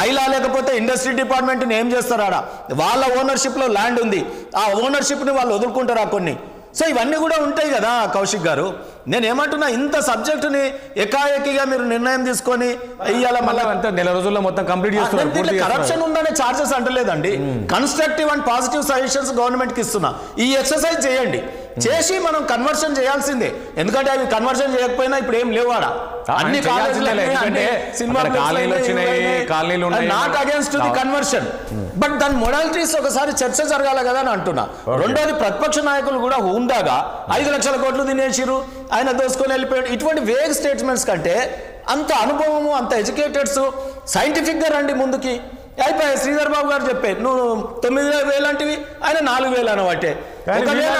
ఐలా లేకపోతే ఇండస్ట్రీ డిపార్ట్మెంట్ని ఏం చేస్తారా? వాళ్ళ ఓనర్షిప్లో ల్యాండ్ ఉంది, ఆ ఓనర్షిప్ని వాళ్ళు వదులుకుంటారా కొన్ని? సో ఇవన్నీ కూడా ఉంటాయి కదా కౌశిక్ గారు. నేనేమంటున్నా, ఇంత సబ్జెక్టుని ఎకాఎకిగా మీరు నిర్ణయం తీసుకొని ఇయ్యాల మళ్ళీ నెల రోజుల్లో మొత్తం కంప్లీట్ చేస్తున్నారు. కరప్షన్ ఉందనే ఛార్జెస్ అంటలేదండి. కన్స్ట్రక్టివ్ అండ్ పాజిటివ్ సజెషన్స్ గవర్నమెంట్కి ఇస్తున్నా. ఈ ఎక్సర్సైజ్ చేయండి. చేసి మనం కన్వర్షన్ చేయాల్సిందే. ఎందుకంటే అవి కన్వర్షన్ చేయకపోయినా ఇప్పుడు ఏం లేవాడా అన్ని not against the conversion, but దాని మొడాలిటీస్ ఒకసారి చర్చ జరగాలి కదా అని అంటున్నా. రెండోది ప్రతిపక్ష నాయకులు కూడా హుందాగా 5 లక్షల కోట్లు తినేసిరు, ఆయన దోసుకొని వెళ్ళిపోయాడు, ఇటువంటి వేగ్ స్టేట్మెంట్స్ కంటే అంత అనుభవము, అంత ఎడ్యుకేటెడ్స్ సైంటిఫిక్ గా రండి ముందుకి. అయిపోయాయి. శ్రీధర్ బాబు గారు చెప్పే నువ్వు 9,000 అంటివి, ఆయన 4,000 అనబట్టే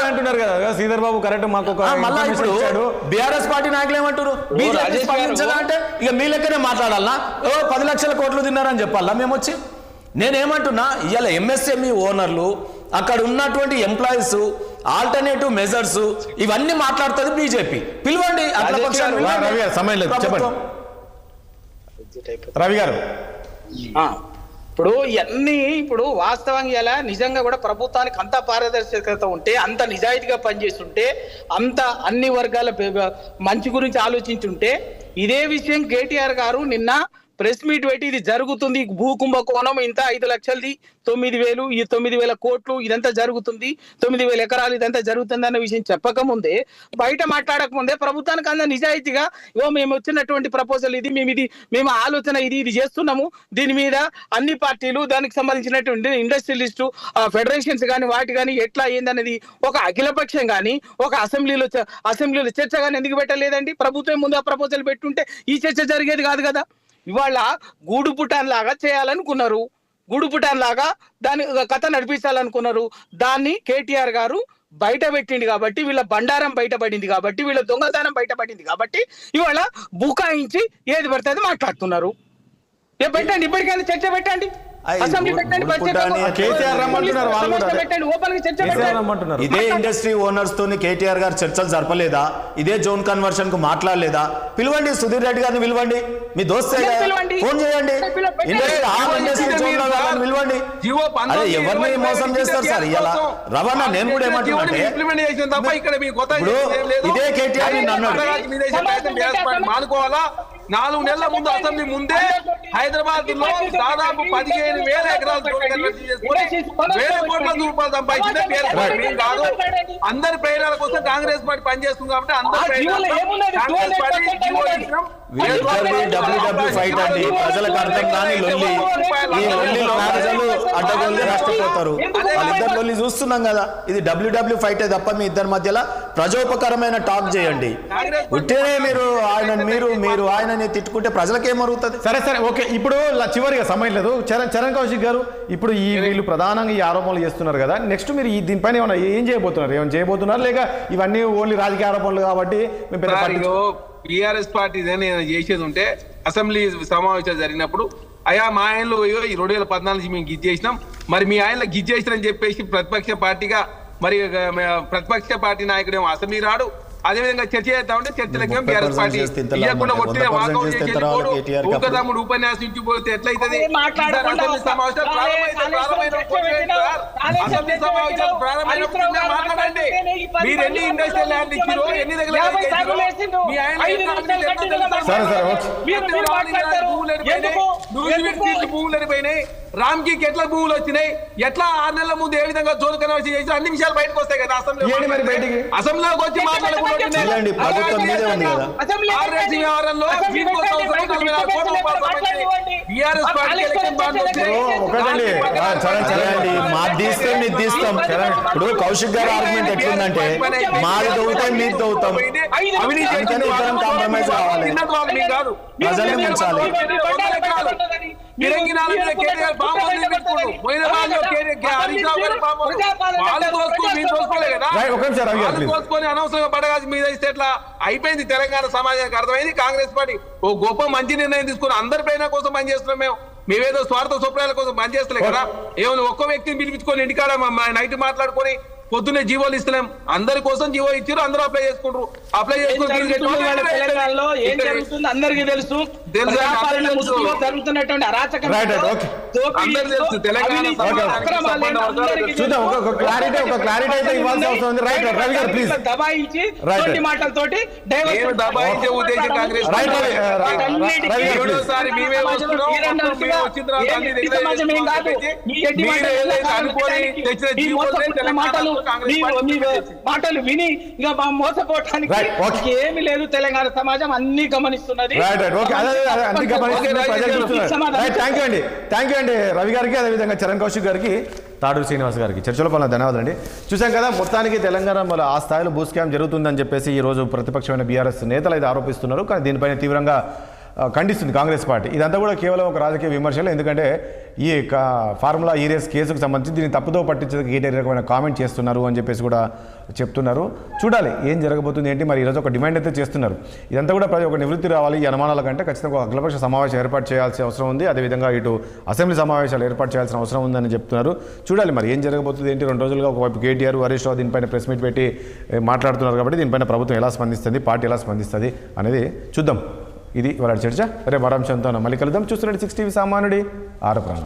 అంటున్నారు కదా శ్రీధర్ బాబు కరెక్ట్. మాకు మళ్ళా ఇప్పుడు బీఆర్ఎస్ పార్టీ నాయకులు ఏమంటారు, బీజేపీ స్పందించాలంటే ఇక మీ లెక్కనే మాట్లాడాలా, 10 లక్షల కోట్లు తిన్నారని చెప్పాలా మేము వచ్చి. నేనేమంటున్నా, ఇవాళ ఎంఎస్ఎంఈ ఓనర్లు, అక్కడ ఉన్నటువంటి ఎంప్లాయీస్, ఆల్టర్నేటివ్ మెజర్స్ ఇవన్నీ మాట్లాడుతుంది బీజేపీ. పిలవండి రవి గారు. ఇప్పుడు ఇవన్నీ ఇప్పుడు వాస్తవంగా ఎలా నిజంగా కూడా ప్రభుత్వానికి అంత పారదర్శకత ఉంటే, అంత నిజాయితీగా పనిచేస్తుంటే, అంత అన్ని వర్గాల మంచి గురించి ఆలోచించుంటే, ఇదే విషయం కేటీఆర్ గారు నిన్న ప్రెస్ మీట్ పెట్టి ఇది జరుగుతుంది, భూ కుంభకోణం ఇంత 5 లక్షలది 9,000, ఈ 9,000 కోట్లు ఇదంతా జరుగుతుంది, 9,000 ఎకరాలు ఇదంతా జరుగుతుంది అన్న విషయం చెప్పకముందే, బయట మాట్లాడకముందే ప్రభుత్వానికి అంత నిజాయితీగా మేము వచ్చినటువంటి ప్రపోజల్ ఇది, మేము ఆలోచన ఇది చేస్తున్నాము, దీని మీద అన్ని పార్టీలు, దానికి సంబంధించినటువంటి ఇండస్ట్రియలిస్టు ఫెడరేషన్స్ కానీ వాటి కానీ ఎట్లా అయ్యిందనేది ఒక అఖిలపక్షం కానీ ఒక అసెంబ్లీలో చర్చ కానీ ఎందుకు పెట్టలేదండి? ప్రభుత్వం ముందు ఆ ప్రపోజల్ పెట్టుంటే ఈ చర్చ జరిగేది కాదు కదా. ఇవాళ గూడుపుటాన్ లాగా చేయాలనుకున్నారు, గూడుపుటాన్ లాగా దాని కథ నడిపించాలనుకున్నారు. దాన్ని కేటీఆర్ గారు బయట పెట్టింది కాబట్టి, వీళ్ళ బండారం బయటపడింది కాబట్టి, వీళ్ళ దొంగతనం బయటపడింది కాబట్టి ఇవాళ బుకాయించి ఏది పడితే అది మాట్లాడుతున్నారు. పెట్టండి, ఇప్పటికైనా చర్చ పెట్టండి, అసెంబ్లీ పెట్టండి, ఇదే ఇండస్ట్రీ ఓనర్స్ తోని కేటీఆర్ గారు చర్చలు జరపలేదా? ఇదే జోన్ కన్వర్షన్ కు మాట్లాడలేదా? పిలవండి, సుధీర్ రెడ్డి గారిని పిలవండి, మీ దోస్తే ఫోన్ చేయండి, పిలవండి. అదే ఎవరిని మోసం చేస్తారు సార్ ఇలా రవాణా. నేను కూడా ఏమంటున్నా, ఇదే కేటీఆర్ మానుకోవాలా. 4 నెలల ముందు అసెంబ్లీ ముందే హైదరాబాద్ లో దాదాపు 15,000 ఎకరాలు 1,000 కోట్ల రూపాయలు సంపాదించిందే మేము కాదు. అందరి ప్రయోజనాల కోసం కాంగ్రెస్ పార్టీ పనిచేస్తుంది కాబట్టి అందరి కాంగ్రెస్ పార్టీ ఫైట్ అండి. ప్రజలకు అర్థం కాని లొల్లి, ఈ లొల్లి ప్రజలు అడ్డగొల్లి నష్టపోతారు. వాళ్ళిద్దరు లొల్లి చూస్తున్నాం కదా. ఇది డబ్ల్యూడబ్ల్యూ ఫైట్ తప్ప మీ ఇద్దరి మధ్యలో ప్రజోపకరమైన టాక్ చేయండి. ఉట్టినే మీరు ఆయనని తిట్టుకుంటే ప్రజలకు ఏమరుగుతుంది? సరే ఓకే. ఇప్పుడు చివరిగా సమయం లేదు. చరణ్ కౌశిక్ గారు, ఇప్పుడు వీళ్ళు ప్రధానంగా ఈ ఆరోపణలు చేస్తున్నారు కదా, నెక్స్ట్ మీరు దీనిపైన ఏమైనా ఏం చేయబోతున్నారు లేక ఇవన్నీ ఓన్లీ రాజకీయ ఆరోపణలు కాబట్టి టీఆర్ఎస్ పార్టీ చేసేది ఉంటే అసెంబ్లీ సమావేశాలు జరిగినప్పుడు అయ్యా మా ఆయనలో ఈ 2014 మేము గిజ్ చేసినాం, మరి మీ ఆయనలో గిజ్ చేసినారని చెప్పేసి ప్రతిపక్ష పార్టీగా మరి ప్రతిపక్ష పార్టీ నాయకుడేమో అసెంబ్లీ రాడు. అదేవిధంగా చర్చ చేద్దామంటే చర్చలకి బీఆర్ఎస్ పార్టీ ఇవ్వకుండా కొట్టిన ఊకదమ్ముడు ఉపన్యాసం ఇచ్చిపోతే ఎట్లయితుంది? అసెంబ్లీ సమావేశాలు ప్రారంభమైనప్పుడు మాట్లాడండి. మీరు ఎన్ని ఇండస్ట్రియల్ ల్యాండ్ ఇచ్చిరో, ఎన్ని దగ్గర భూములు అనిపోయినాయి, రామ్కి ఎట్లా భూములు వచ్చినాయి, ఎట్లా 6 నెలల ముందు ఏ విధంగా జోన్ కన్వర్షన్ చేసి అన్ని విషయాలు బయటకు వస్తాయి కదా అసెంబ్లీలోకి వచ్చి మాట్లాడుకుంటున్నారు. ఇప్పుడు కౌశిక్ గారు ఆర్గ్యుమెంట్ ఎట్లుందంటే మాది దొవుతాయి మీరు దొవుతాం, కాంప్రమైజ్ కావాలి, ప్రజల్ని ముంచాలి. అనవసరంగా పడగాల్సి మీద ఇస్తే ఎట్లా అయిపోయింది? తెలంగాణ సమాజానికి అర్థమైంది కాంగ్రెస్ పార్టీ ఓ గొప్ప మంచి నిర్ణయం తీసుకుని అందరి పైన కోసం పనిచేస్తున్నాం. మేమేదో స్వార్థ స్వప్నాల కోసం పనిచేస్తలే కదా. ఏమైనా ఒక్క వ్యక్తిని పిలిపించుకొని ఇంటికాడ నైట్ మాట్లాడుకొని పొద్దున్నే జీవోలు ఇస్తలేం. అందరి కోసం జీవోలు ఇచ్చారు, అందరూ అప్లై చేసుకుంటారు. అప్లై తెలంగాణలో ఏం జరుగుతుంది అందరికీ తెలుసు. జరుగుతున్నటువంటి అరాచకం దబాయించి మాటలతోటి దబాయించే ఉద్దేశం కాంగ్రెస్ మాటలు కాంగ్రెస్ నీ పార్టీ నీ చేసింది. మాటలు విని ఇంకా మా మోసపోవటానికి Right, okay. ఏమీ లేదు. తెలంగాణ సమాజం అన్ని గమనిస్తున్నది. రైట్ ఓకే అదే అన్ని గమనిస్తున్నారు, Okay, ప్రజలు right, చూస్తున్నారు. రైట్, థ్యాంక్ యూ అండి రవి గారికి, అదేవిధంగా చరణ్ కౌశిక్ గారికి, తాడూరు శ్రీనివాస్ గారికి. చర్చల పనుల ధన్యవాదాలు అండి. చూసాం కదా, మొత్తానికి తెలంగాణ మన ఆ స్థాయిలో భూ స్కామ్ జరుగుతుందని చెప్పేసి ఈరోజు ప్రతిపక్షమైన బీఆర్ఎస్ నేతలు అయితే ఆరోపిస్తున్నారు. కానీ దీనిపైన తీవ్రంగా ఖండిస్తుంది కాంగ్రెస్ పార్టీ. ఇదంతా కూడా కేవలం ఒక రాజకీయ విమర్శలు. ఎందుకంటే ఈ ఫార్ములా ఈరేస్ కేసుకు సంబంధించి దీన్ని తప్పుదో పట్టించేందుకు ఏ రకమైన కామెంట్ చేస్తున్నారు అని చెప్పేసి కూడా చెప్తున్నారు. చూడాలి ఏం జరగబోతుంది ఏంటి. మరి ఈరోజు ఒక డిమాండ్ అయితే చేస్తున్నారు. ఇదంతా కూడా ఒక నివృత్తి రావాలి ఈ అనుమానాల కంటే. ఖచ్చితంగా ఒక అఖిలపక్ష సమావేశం ఏర్పాటు చేయాల్సిన అవసరం ఉంది. అదేవిధంగా ఇటు అసెంబ్లీ సమావేశాలు ఏర్పాటు చేయాల్సిన అవసరం ఉందని చెప్తున్నారు. చూడాలి మరి ఏం జరగబోతుంది ఏంటి. 2 రోజులుగా ఒకవైపు కేటీఆర్, హరీష్ రావు దీనిపైన ప్రెస్ మీట్ పెట్టి మాట్లాడుతున్నారు. కాబట్టి దీనిపైన ప్రభుత్వం ఎలా స్పందిస్తుంది, పార్టీ ఎలా స్పందిస్తుంది అనేది చూద్దాం. ఇది వాళ్ళ చర్చ. రేపు మరో అంశంతో మళ్ళీ కలుద్దాం. చూస్తున్నట్టు 6 టీవీ సామాన్యుడి ఆర ప్రాణం.